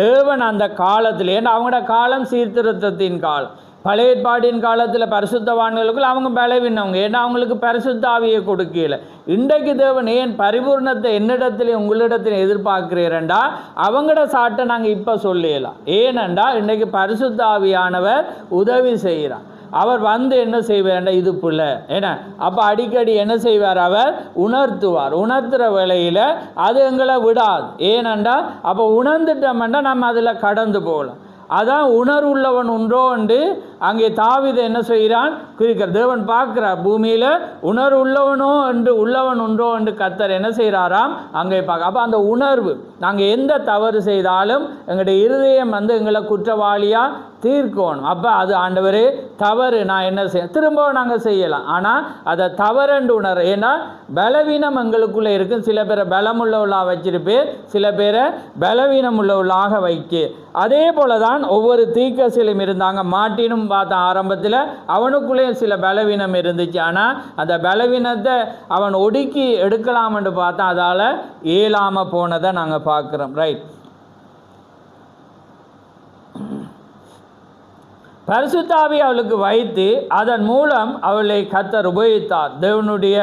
தேவன் அந்த காலத்தில், ஏன்னா அவங்களோட காலம் சீர்திருத்தத்தின் காலம். பழைய ஏற்பாட்டின் காலத்தில் பரிசுத்தவான்களுக்குள்ள அவங்க பலவீனவங்க, ஏன்னா அவங்களுக்கு பரிசுத்த ஆவியை கொடுக்கல. இன்றைக்கு தேவன் ஏன் பரிபூர்ணத்தை என்னிடத்துல உங்களிடத்தில் எதிர்பார்க்கிறீரண்டா அவங்களோட சாட்டை நாங்கள் இப்போ சொல்லலாம். ஏனென்றா இன்றைக்கு பரிசுத்த ஆவியானவர் உதவி செய்கிறார். அவர் வந்து என்ன செய்வார்? இது புள்ள ஏன்னா அப்போ அடிக்கடி என்ன செய்வார்? அவர் உணர்த்துவார். உணர்த்துகிற வேளையில் அது எங்களை விடாது. ஏனென்றால் அப்போ உணர்ந்துட்டோம்னா நம்ம அதில் கடந்து போகலாம். அதான் உணர்வுள்ளவன் உண்டோ என்று அங்கே தாவீது என்ன செய்கிறான்? குறிக்கிறார். தேவன் பார்க்கிறார் பூமியில் உள்ளவன் உண்டோ என்று கர்த்தர் என்ன செய்கிறாராம்? அங்கே பார்க்க. அப்போ அந்த உணர்வு, நாங்கள் எந்த தவறு செய்தாலும் எங்களுடைய இருதயம் எங்களை குற்றவாளியாக தீர்க்கணும். அப்போ அது ஆண்டவரே தவறு, நான் என்ன செய்ய திரும்பவும் நாங்கள் செய்யலாம். ஆனால் அதை தவறுண்டு உணர். ஏன்னா பலவீனம் எங்களுக்குள்ளே இருக்கும். சில பேரை பலமுள்ளவளாக வச்சிருப்பேன், சில பேரை பலவீனம் உள்ளவளாக வைக்க. அதே போல தான் ஒவ்வொரு தீர்க்கதரிசியும் இருந்தாங்க. மாட்டினும் பார்த்த ஆரம்பத்தில் அவனுக்குள்ளேயும் சில பலவீனம் இருந்துச்சு. ஆனால் அந்த பலவீனத்தை அவன் ஒடுக்கி எடுக்கலாம்னு பார்த்தா அதால் இயலாமல் போனதை நாங்கள் பார்க்குறோம். ரைட். பரிசுத்த ஆவியை அவளுக்கு வைத்து அதன் மூலம் அவளை கர்த்தர் உபயோகித்தார். தேவனுடைய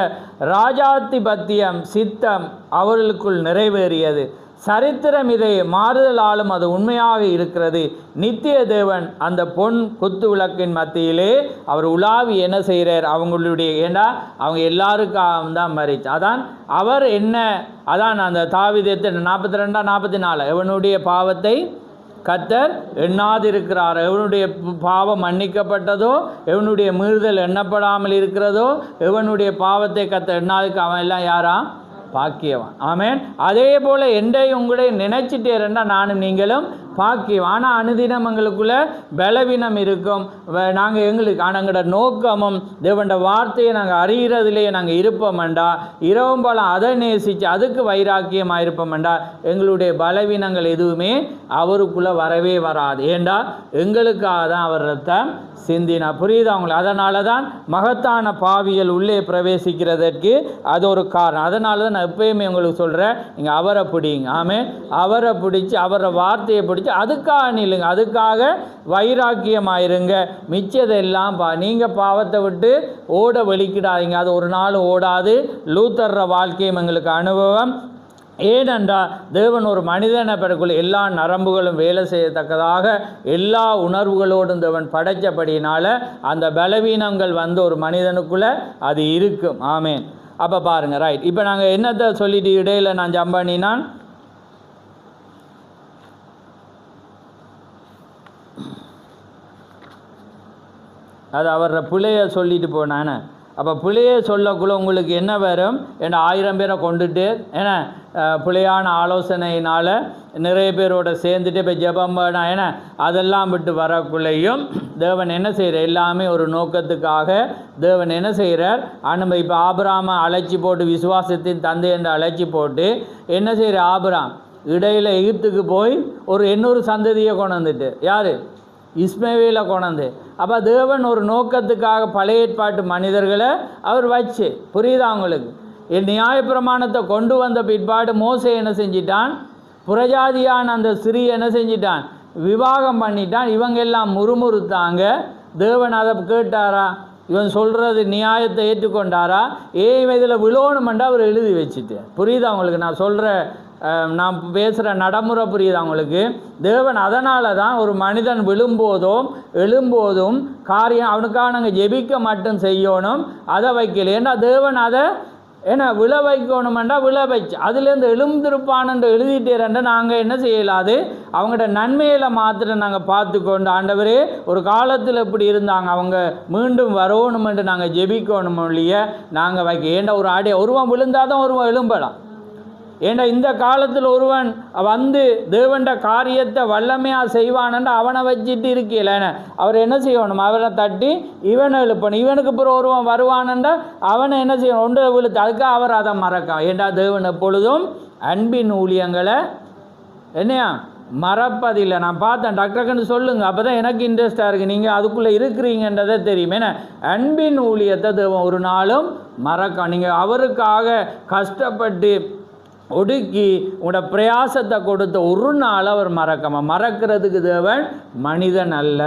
ராஜாதிபத்தியம் சித்தம் அவர்களுக்குள் நிறைவேறியது. சரித்திரம் இதை மாறுதலாலும் அது உண்மையாக இருக்கிறது. நித்திய தேவன் அந்த பொன் குத்து விளக்கின் மத்தியிலே அவர் உலாவி என்ன செய்கிறார்? அவங்களுடைய, ஏண்டா அவங்க எல்லாருக்காக தான் மறிச்சு. அதான் அவர் என்ன, அதான் அந்த தாவீது 42 44 எவனுடைய பாவத்தை கர்த்தர் எண்ணாதிருக்கிறார், எவனுடைய பாவம் மன்னிக்கப்பட்டதோ, எவனுடைய மீறுதல் எண்ணப்படாமல் இருக்கிறதோ, எவனுடைய பாவத்தை கர்த்தர் எண்ணாதுக்கு அவன் எல்லாம் யாரா? பாக்கியவான். ஆமேன். அதே போல் என்னை உங்களை நினைச்சிட்டேன்னா நானும் நீங்களும் பாக்கியம். ஆனால் அனுதினம் எங்களுக்குள்ள பலவீனம் இருக்கும். நாங்கள் எங்களுக்கு ஆனால் எங்களோட நோக்கமும் தேவண்ட வார்த்தையை நாங்கள் அறிகிறதுலேயே நாங்கள் இருப்போம்டா, இரவும் பலம் அதை நேசித்து அதுக்கு வைராக்கியமாக இருப்போம்டா, எங்களுடைய பலவீனங்கள் எதுவுமே அவருக்குள்ளே வரவே வராது. ஏண்டா எங்களுக்காக தான் அவர் ரத்தம் சிந்தினா. புரியுது அவங்களுக்கு? அதனால தான் மகத்தான பாவியல் உள்ளே பிரவேசிக்கிறதற்கு அது ஒரு காரணம். அதனால தான் நான் எப்பயுமே உங்களுக்கு சொல்கிறேன், நீங்கள் அவரை பிடிங்க. ஆமென். அவரை பிடிச்சி அவரை வார்த்தையை பிடிச்சி அதுக்காக நில்லுங்க, அதுக்காக வைராக்கியமாயிருங்க. மிச்சதெல்லாம் நீங்கள் பாவத்தை விட்டு ஓட வெளிக்கிடாதீங்க. அது ஒரு நாள் ஓடாது. லூத்தர்ற வாழ்க்கையும் எங்களுக்கு அனுபவம். ஏனென்றால் தேவன் ஒரு மனிதனை பிறகுள்ள எல்லா நரம்புகளும் வேலை செய்யத்தக்கதாக எல்லா உணர்வுகளோடும் தேவன் படைச்சபடினால அந்த பலவீனங்கள் ஒரு மனிதனுக்குள்ளே அது இருக்கும். ஆமேன். அப்போ பாருங்கள், ரைட். இப்போ நாங்கள் என்னத்தை சொல்லிட்டு இடையில் நான் ஜம்ப் பண்ணினான், அது அவர பிள்ளைய சொல்லிட்டு போனானே. அப்போ பிள்ளைய சொல்லக்குள்ள உங்களுக்கு என்ன வரும்? ஏன்னா 1000 பேரை கொண்டுட்டு ஏன்னா பிள்ளையான ஆலோசனையினால் நிறைய பேரோட சேர்ந்துட்டு இப்போ ஜெபம் பண்ணா ஏன்னா அதெல்லாம் விட்டு வரக்குள்ளேயும் தேவன் என்ன செய்கிறார்? எல்லாமே ஒரு நோக்கத்துக்காக தேவன் என்ன செய்கிறார்? நம்ம இப்போ ஆபிரகாமை அழைச்சி போட்டு விசுவாசத்தின் தந்தை என்று அழைச்சி போட்டு என்ன செய்கிற? ஆபிரகாம் இடையில் எகிப்துக்கு போய் ஒரு 800 சந்ததியை கொண்டு வந்துட்டு யார்? இஸ்மவேலை கொண்டாந்து. அப்போ தேவன் ஒரு நோக்கத்துக்காக பழைய ஏற்பாட்டு மனிதர்களை அவர் வச்சு, புரியுதா அவங்களுக்கு? நியாயப்பிரமாணத்தை கொண்டு வந்த பிற்பாடு மோசே என்ன செஞ்சிட்டான்? புறஜாதியான அந்த சிறிய என்ன செஞ்சிட்டான்? விவாகம் பண்ணிட்டான். இவங்க எல்லாம் முறுமுறுத்தாங்க. தேவன் அதை கேட்டாரா? இவன் சொல்கிறது நியாயத்தை ஏற்றுக்கொண்டாரா? இவன் இதில் விழோணுமெண்டா அவர் எழுதி வச்சுட்டு. புரியுதா அவங்களுக்கு? நான் சொல்கிற நான் பேசுகிற நடைமுறை புரியுது அவங்களுக்கு? தேவன் அதனால தான் ஒரு மனிதன் விழும்போதும் எழும்போதும் காரியம் அவனுக்காக நாங்கள் ஜெபிக்க மட்டும் செய்யணும், அதை வைக்கல. ஏன்னா தேவன் அதை ஏன்னா விழ வைக்கணுமெண்டா விழ வச்சு அதுலேருந்து எழுந்திருப்பான்னு எழுதிட்டேரண்ட நாங்கள் என்ன செய்யலாது? அவங்களோட நன்மையில் மாத்திரம் நாங்கள் பார்த்து கொண்டு ஆண்டவரே ஒரு காலத்தில் எப்படி இருந்தாங்க அவங்க மீண்டும் வரணுமென்று நாங்கள் ஜெபிக்கணும் இல்லையே நாங்கள் வைக்க. ஏண்டா ஒரு ஒருவன் விழுந்தால் தான் ஒருவன் எழும்பலாம். ஏண்டா இந்த காலத்தில் ஒருவன் தேவண்ட காரியத்தை வல்லமையாக செய்வானண்டா அவனை வச்சுட்டு இருக்கல. அவர் என்ன செய்யணும்? அவனை தட்டி இவனை எழுப்பணும். இவனுக்கு பிறகு ஒருவன் வருவானண்டா அவனை என்ன செய்யணும்? ஒன்றை விழுத்து. அதுக்காக அவர் அதை மறக்கான். ஏண்டா தேவன் எப்பொழுதும் அன்பின் ஊழியங்களை என்னையா மறப்பதில்லை. நான் பார்த்தேன், டாக்டருக்குன்னு சொல்லுங்கள், அப்போ தான் எனக்கு இன்ட்ரெஸ்டாக இருக்குது. நீங்கள் அதுக்குள்ளே இருக்கிறீங்கன்றதை தெரியும். ஏன்னா அன்பின் ஊழியத்தை தேவன் ஒரு நாளும் மறக்கான். நீங்கள் அவருக்காக கஷ்டப்பட்டு ஒடுக்கி உங்களோட பிரயாசத்தை கொடுத்த ஒரு நாள் அவர் மறக்கிறதுக்கு தேவன் மனிதன் அல்ல.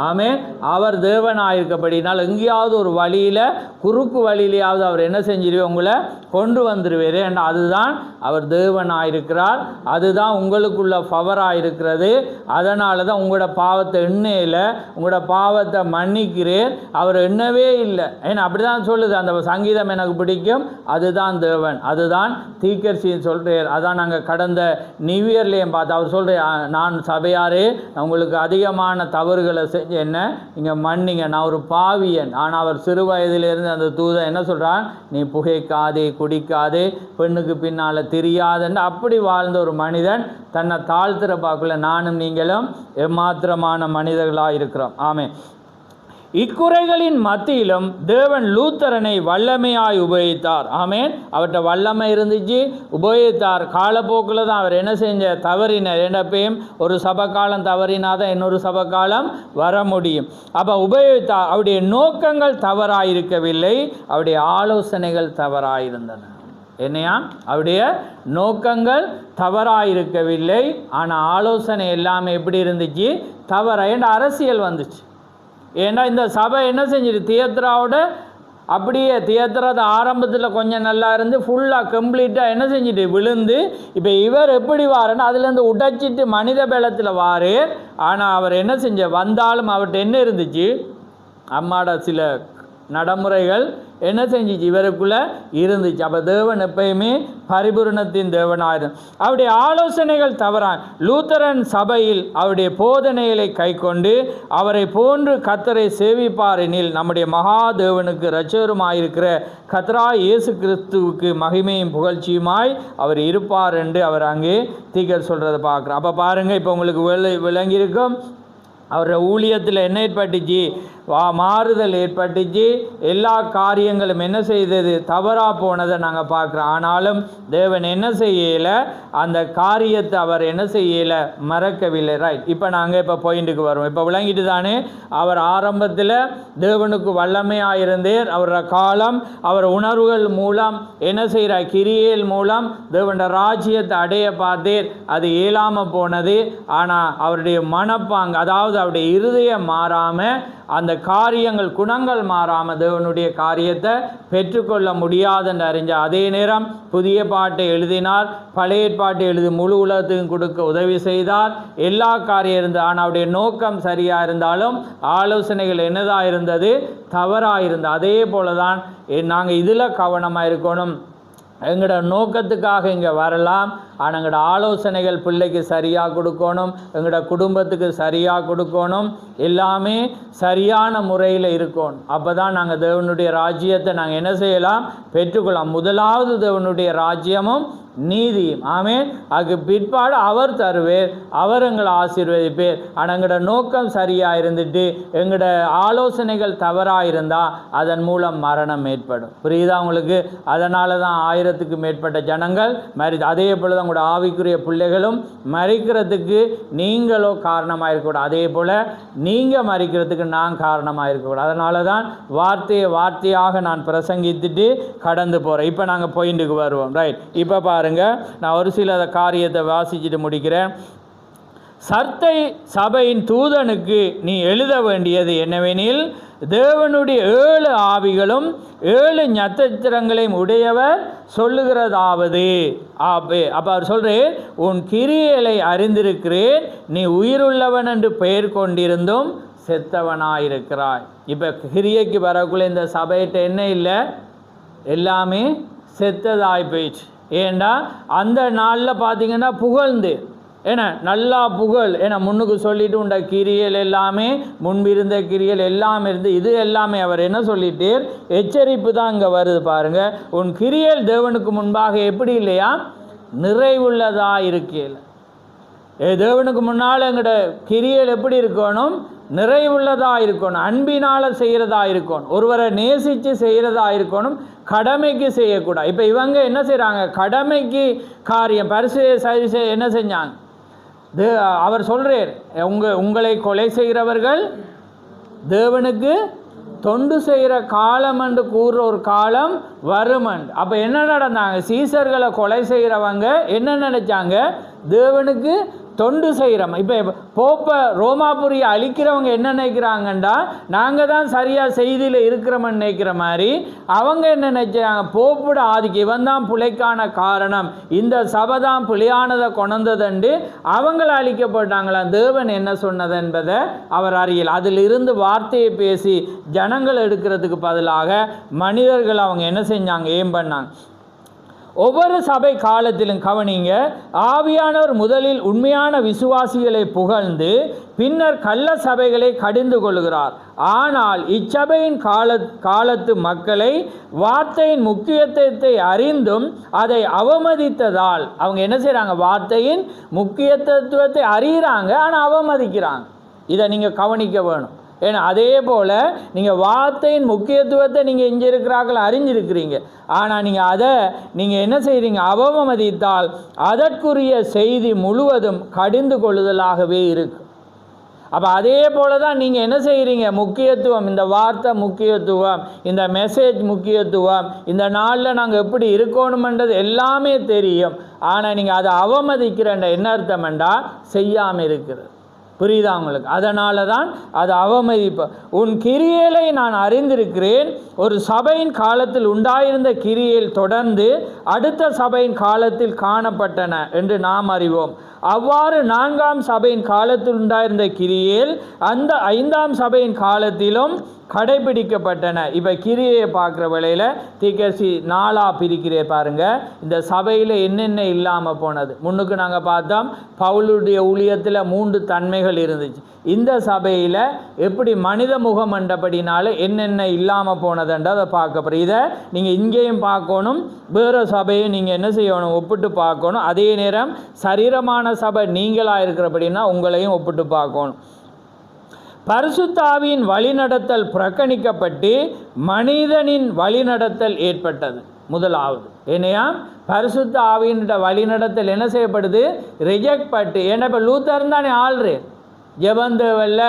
ஆமே. அவர் தேவனாயிருக்கப்படினால் எங்கேயாவது ஒரு வழியில் குறுக்கு வழியிலையாவது அவர் என்ன செஞ்சிருவே? உங்களை கொண்டு வந்துடுவார். ஏன்னா அதுதான் அவர் தேவனாயிருக்கிறார். அதுதான் உங்களுக்குள்ள பவராக இருக்கிறது. அதனால தான் உங்களோட பாவத்தை எண்ணெயில் உங்களோட பாவத்தை மன்னிக்கிறேன். அவர் எண்ணவே இல்லை. ஏன்னா அப்படி தான் சொல்லுது அந்த சங்கீதம். எனக்கு பிடிக்கும். அதுதான் தேவன், அதுதான் தீர்க்கதரிசின்னு சொல்கிறார். அதான் நாங்கள் கடந்த நியூ இயர்லேயும் பார்த்து அவர் சொல்கிறார், நான் சபையாரே உங்களுக்கு அதிகமான தவறுகளை செஞ்ச என்ன நீங்கள் மன்னிங்க, நான் ஒரு பாவியன். ஆனால் அவர் சிறு வயதிலிருந்து அந்த தூதன் என்ன சொல்கிறான்? நீ புகைக்காதே, குடிக்காதே, பெண்ணுக்கு பின்னால் தெரியாதுன்னு அப்படி வாழ்ந்த ஒரு மனிதன் தன்னை தாழ்த்துற பார்க்கல நானும் நீங்களும் ஏமாத்திரமான மனிதர்களாக இருக்கிறோம். ஆமே. இக்குறைகளின் மத்தியிலும் தேவன் லூத்தரனை வல்லமையாய் உபயோகித்தார். ஆமேன். அவர்கிட்ட வல்லமை இருந்துச்சு, உபயோகித்தார். காலப்போக்கில் தான் அவர் என்ன செஞ்ச? தவறினார். என்னப்பையும் ஒரு சபக்காலம் தவறினாதான் இன்னொரு சபக்காலம் வர முடியும். அப்போ உபயோகித்தார். அவருடைய நோக்கங்கள் தவறாயிருக்கவில்லை, அவருடைய ஆலோசனைகள் தவறாயிருந்தன. என்னையா? அவருடைய நோக்கங்கள் தவறாயிருக்கவில்லை, ஆனால் ஆலோசனை எல்லாமே எப்படி இருந்துச்சு? தவறா. ஏன்னா அரசியல் வந்துச்சு. ஏன்னா இந்த சபை என்ன செஞ்சிட்டு தியேட்டராவோட அப்படியே தியேட்டர் ஆரம்பத்தில் கொஞ்சம் நல்லா இருந்து ஃபுல்லாக கம்ப்ளீட்டாக என்ன செஞ்சுட்டு விழுந்து இப்போ இவர் எப்படி வாரன்னு அதுலேருந்து உடைச்சிட்டு மனித பலத்தில் வாரு. ஆனால் அவர் என்ன செஞ்ச வந்தாலும் அவர்கிட்ட என்ன இருந்துச்சு? அம்மாட சில நடைமுறைகள் என்ன செஞ்சிச்சு, இவருக்குள்ள இருந்துச்சு. அப்போ தேவன் எப்பயுமே பரிபூரணத்தின் தேவனாயிரும். அவருடைய ஆலோசனைகள் தவறான். லூத்தரன் சபையில் அவருடைய போதனைகளை கை கொண்டு அவரை போன்று கர்த்தரை சேவிப்பார் எனில் நம்முடைய மகாதேவனுக்கு இரட்சகருமாயிருக்கிற கர்த்தராகிய இயேசு கிறிஸ்துவுக்கு மகிமையும் புகழ்ச்சியுமாய் அவர் இருப்பார் என்று அவர் அங்கே தீர்க்கர் சொல்கிறத பார்க்குறோம். அப்போ பாருங்கள், இப்போ உங்களுக்கு விளங்கியிருக்கும் அவருடைய ஊழியத்தில் என்ன ஏற்பட்டுச்சு, மாறுதல் ஏற்பட்டுச்சு. எல்லா காரியங்களும் என்ன செய்தது, தவறாக போனதை நாங்கள் பார்க்குறோம். ஆனாலும் தேவன் என்ன செய்யலை, அந்த காரியத்தை அவர் என்ன செய்யலை, மறக்கவில்லை. ரைட், இப்போ நாங்கள் இப்போ பாயிண்ட்டுக்கு வருவோம். இப்போ விளங்கிட்டு தானே, அவர் ஆரம்பத்தில் தேவனுக்கு வல்லமையாக இருந்தேர். அவரோட காலம், அவர் உணர்வுகள் மூலம் என்ன செய்கிறார், கிரியைகள் மூலம் தேவனோட ராஜ்யத்தை அடைய பார்த்தேர். அது இயலாமல் போனது. ஆனால் அவருடைய மனப்பாங்கு, அதாவது அவருடைய இருதயம் மாறாமல், அந்த காரியங்கள் குணங்கள் மாறாமல் தேவனுடைய காரியத்தை பெற்றுக்கொள்ள முடியாதுன்னு அறிஞ்சார். அதே நேரம் புதிய பாட்டை எழுதினார், பழைய பாட்டை எழுதி முழு உலகத்துக்கும் கொடுக்க உதவி செய்தார். எல்லா காரியம் இருந்தது. ஆனால் அவருடைய நோக்கம் சரியாக இருந்தாலும் ஆலோசனைகள் என்னதாக இருந்தது, தவறாக இருந்தது. அதே போல தான் நாங்கள் இதில் கவனமாக இருக்கணும். எங்களோட நோக்கத்துக்காக இங்கே வரலாம், ஆனால் எங்களோட ஆலோசனைகள் பிள்ளைக்கு சரியாக கொடுக்கணும், எங்களோட குடும்பத்துக்கு சரியாக கொடுக்கணும், எல்லாமே சரியான முறையில் இருக்கணும். அப்போ தான் நாங்கள் தேவனுடைய ராஜ்யத்தை நாங்கள் என்ன செய்யலாம், பெற்றுக்கொள்ளலாம். முதலாவது தேவனுடைய ராஜ்யமும் நீதியும். ஆமென். அதுக்கு பிற்பாடு அவர் தருவேர், அவர் எங்களை ஆசீர்வதிப்பேர். ஆனால் எங்களோட நோக்கம் சரியாக இருந்துட்டு எங்களோட ஆலோசனைகள் தவறாக இருந்தால் அதன் மூலம் மரணம் ஏற்படும். புரியுதா உங்களுக்கு? அதனால தான் 1000க்கு மேற்பட்ட ஜனங்கள் அதே போல் தான் உங்களோட ஆவிக்குரிய பிள்ளைகளும் மறிக்கிறதுக்கு நீங்களோ காரணமாக இருக்கக்கூடாது. அதே போல் நீங்கள் மறிக்கிறதுக்கு நான் காரணமாக இருக்கக்கூடாது. அதனால தான் வார்த்தையாக நான் பிரசங்கித்துட்டு கடந்து போகிறேன். இப்போ நாங்கள் பாயிண்ட்டுக்கு வருவோம். ரைட், இப்போ பாருங்கள், நான் ஒரு சில காரியத்தை வாசிச்சுட்டு முடிக்கிறேன். சர்த்தை சபையின் தூதனுக்கு நீ எழுத வேண்டியது என்னவெனில், தேவனுடைய 7 ஆவிகளும் 7 நட்சத்திரங்களையும் உடையவர் சொல்லுகிறதாவது. அப்போ அவர் சொல்கிறேன், உன் கிரியைகளை அறிந்திருக்கிறேன், நீ உயிருள்ளவன் என்று பெயர் கொண்டிருந்தும் செத்தவனாயிருக்கிறாய். இப்போ கிரியைக்கு வரக்குள்ள இந்த சபையிட்ட என்ன இல்லை, எல்லாமே செத்ததாய் போயிடுச்சு. ஏண்டா அந்த நாளில் பார்த்தீங்கன்னா புகழ்ந்து ஏன்னா நல்லா புகழ், ஏன்னா முன்னுக்கு சொல்லிட்டு உண்ட கிரியல் எல்லாமே முன்பிருந்த கிரியல் எல்லாமே இருந்து இது எல்லாமே அவர் என்ன சொல்லிட்டு எச்சரிப்பு தான் இங்கே வருது. பாருங்கள், உன் கிரியல் தேவனுக்கு முன்பாக எப்படி இல்லையா, நிறைவுள்ளதாக இருக்கையில். தேவனுக்கு முன்னால் எங்களோட கிரியல் எப்படி இருக்கணும், நிறைவுள்ளதாக இருக்கணும், அன்பினால் செய்கிறதா இருக்கணும், ஒருவரை நேசித்து செய்கிறதா இருக்கணும், கடமைக்கு செய்யக்கூடாது. இப்போ இவங்க என்ன செய்கிறாங்க, கடமைக்கு காரியம் பரிசு என்ன செஞ்சாங்க, அவர் சொல்கிறார், உங்களை கொலை செய்கிறவர்கள் தேவனுக்கு தொண்டு செய்கிற காலம் என்று கூறுற ஒரு காலம் வருமன். அப்போ என்ன நடந்தாங்க, சீசர்களை கொலை செய்கிறவங்க என்ன நினைச்சாங்க, தேவனுக்கு தொண்டு செய்கிறோம். இப்போ போப்பை ரோமாபுரியை அழிக்கிறவங்க என்ன நினைக்கிறாங்கண்டா, நாங்கள் தான் சரியாக செய்தியில் இருக்கிறோம்னு நினைக்கிற மாதிரி அவங்க என்ன நினைச்சாங்க, போப்போட ஆதிக்கம், இவன் தான் பிழைக்கான காரணம், இந்த சபை தான் பிழையானதை கொண்டதுண்டு அவங்கள அழிக்கப்பட்டாங்களாம். தேவன் என்ன சொன்னது என்பதை அவர் அறியல். அதிலிருந்து வார்த்தையை பேசி ஜனங்கள் எடுக்கிறதுக்கு பதிலாக மனிதர்கள் அவங்க என்ன செஞ்சாங்க, ஏம் பண்ணாங்க. ஒவ்வொரு சபை காலத்திலும் கவனிங்க, ஆவியானவர் முதலில் உண்மையான விசுவாசிகளை புகழ்ந்து பின்னர் கள்ள சபைகளை கடிந்து கொள்கிறார். ஆனால் இச்சபையின் காலத்து மக்களை வார்த்தையின் முக்கியத்துவத்தை அறிந்தும் அதை அவமதித்ததால் அவங்க என்ன செய்கிறாங்க, வார்த்தையின் முக்கியத்துவத்தை அறிகிறாங்க ஆனால் அவமதிக்கிறாங்க. இதை நீங்கள் கவனிக்க வேணும். ஏன்னா அதே போல் நீங்கள் வார்த்தையின் முக்கியத்துவத்தை நீங்கள் இங்கே இருக்கிறார்கள் அறிஞ்சிருக்கிறீங்க, ஆனால் நீங்கள் என்ன செய்கிறீங்க, அவமதித்தால் அதற்குரிய செய்தி முழுவதும் கடிந்து கொள்ளுதலாகவே இருக்கு. அப்போ அதே போல் தான் நீங்கள் என்ன செய்கிறீங்க, முக்கியத்துவம், இந்த வார்த்தை முக்கியத்துவம், இந்த மெசேஜ் முக்கியத்துவம், இந்த நாளில் நாங்கள் எப்படி இருக்கணுமென்றது எல்லாமே தெரியும். ஆனால் நீங்கள் அதை அவமதிக்கிறேன் என்ன அர்த்தமெண்டா, செய்யாமல் இருக்கிறது. புரியுதா உங்களுக்கு? அதனால தான் அது அவமதிப்பு. உன் கிரியைகளை நான் அறிந்திருக்கிறேன். ஒரு சபையின் காலத்தில் உண்டாயிருந்த கிரியையில் தொடர்ந்து அடுத்த சபையின் காலத்தில் காணப்பட்டன என்று நாம் அறிவோம். அவ்வாறு 4ஆம் சபையின் காலத்தில் உண்டாயிருந்த கிரியைகள் அந்த 5ஆம் சபையின் காலத்திலும் கடைபிடிக்கப்பட்டன. இப்போ கிரியையை பார்க்குற வேளையில் தீர்க்கதரிசி 4ஆக பிரிக்கிறே பாருங்க. இந்த சபையில் என்னென்ன இல்லாமல் போனது. முன்னுக்கு நாங்கள் பார்த்தோம் பவுலுடைய ஊழியத்தில் 3 தன்மைகள் இருந்துச்சு. இந்த சபையில் எப்படி மனித முகம் என்றபடினால என்னென்ன இல்லாமல் போனதுன்றதை பார்க்க போகிறோம். இதை நீங்கள் இங்கேயும் பார்க்கணும், வேறு சபையை நீங்கள் என்ன செய்யணும், ஒப்பிட்டு பார்க்கணும். அதே நேரம் சரீரமான சபை நீங்களாக இருக்கிறபடினா உங்களையும் ஒப்பிட்டு பார்க்கணும். பரிசுத்த ஆவியின் வழிநடத்தல் புறக்கணிக்கப்பட்டு மனிதனின் வழிநடத்தல் ஏற்பட்டது. முதலாவது என்னையா பரிசுத்த ஆவியின் வழிநடத்தல் என்ன செய்யப்படுது, ரிஜெக்ட் பட்டு. ஏன்னா இப்போ லூத்தர் தானே ஆள்று, ஜெபம் தேவையில்ல,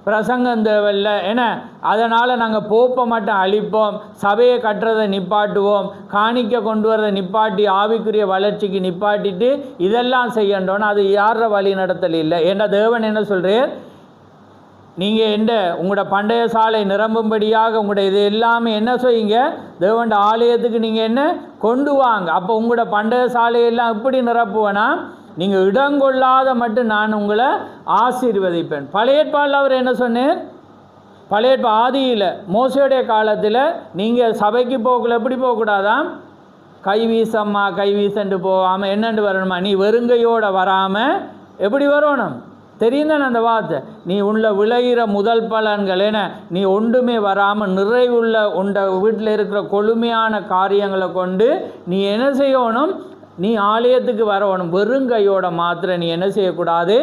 பிரசங்கம் தேவையில்லை, ஏன்னா அதனால் நாங்கள் போப்பை மட்டும் அழிப்போம், சபையை கட்டுறதை நிப்பாட்டுவோம், காணிக்க கொண்டு வரதை நிப்பாட்டி ஆவிக்குரிய வளர்ச்சிக்கு நிப்பாட்டிட்டு இதெல்லாம் செய்யண்டோன்னு அது யார வழி நடத்தல் இல்லை. ஏன்னா தேவன் என்ன சொல்கிறார், நீங்கள் உங்களோட பண்டைய சாலை நிரம்பும்படியாக உங்களோட இது எல்லாமே என்ன செய்யுங்க, தேவண்ட ஆலயத்துக்கு நீங்கள் என்ன கொண்டு வாங்க. அப்போ உங்களோட பண்டைய சாலையெல்லாம் எப்படி நிரப்புவேன்னா, நீங்கள் இடங்கொள்ளாத மட்டும் நான் உங்களை ஆசீர்வதிப்பேன். பழைய ஏற்பாடில் அவர் என்ன சொன்னார், பழைய ஆதியில் மோசையுடைய காலத்தில் நீங்கள் சபைக்கு போகல எப்படி போகக்கூடாதான், கை வீசம்மா கை வீசண்டு போகாமல் என்னென்று வரணுமா, நீ வெறுங்கையோடு வராமல் எப்படி வரணும் தெரியும் தானே அந்த வார்த்தை. நீ உள்ள விளையிற முதல் பலன்கள் என நீ ஒன்றுமே வராமல் நிறைவுள்ள உண்ட வீட்டில் இருக்கிற கொழுமையான காரியங்களை கொண்டு நீ என்ன செய்யணும், நீ ஆலயத்துக்கு வரணும். வெறுங்கையோட மாத்திரம் நீ என்ன செய்யக்கூடாது,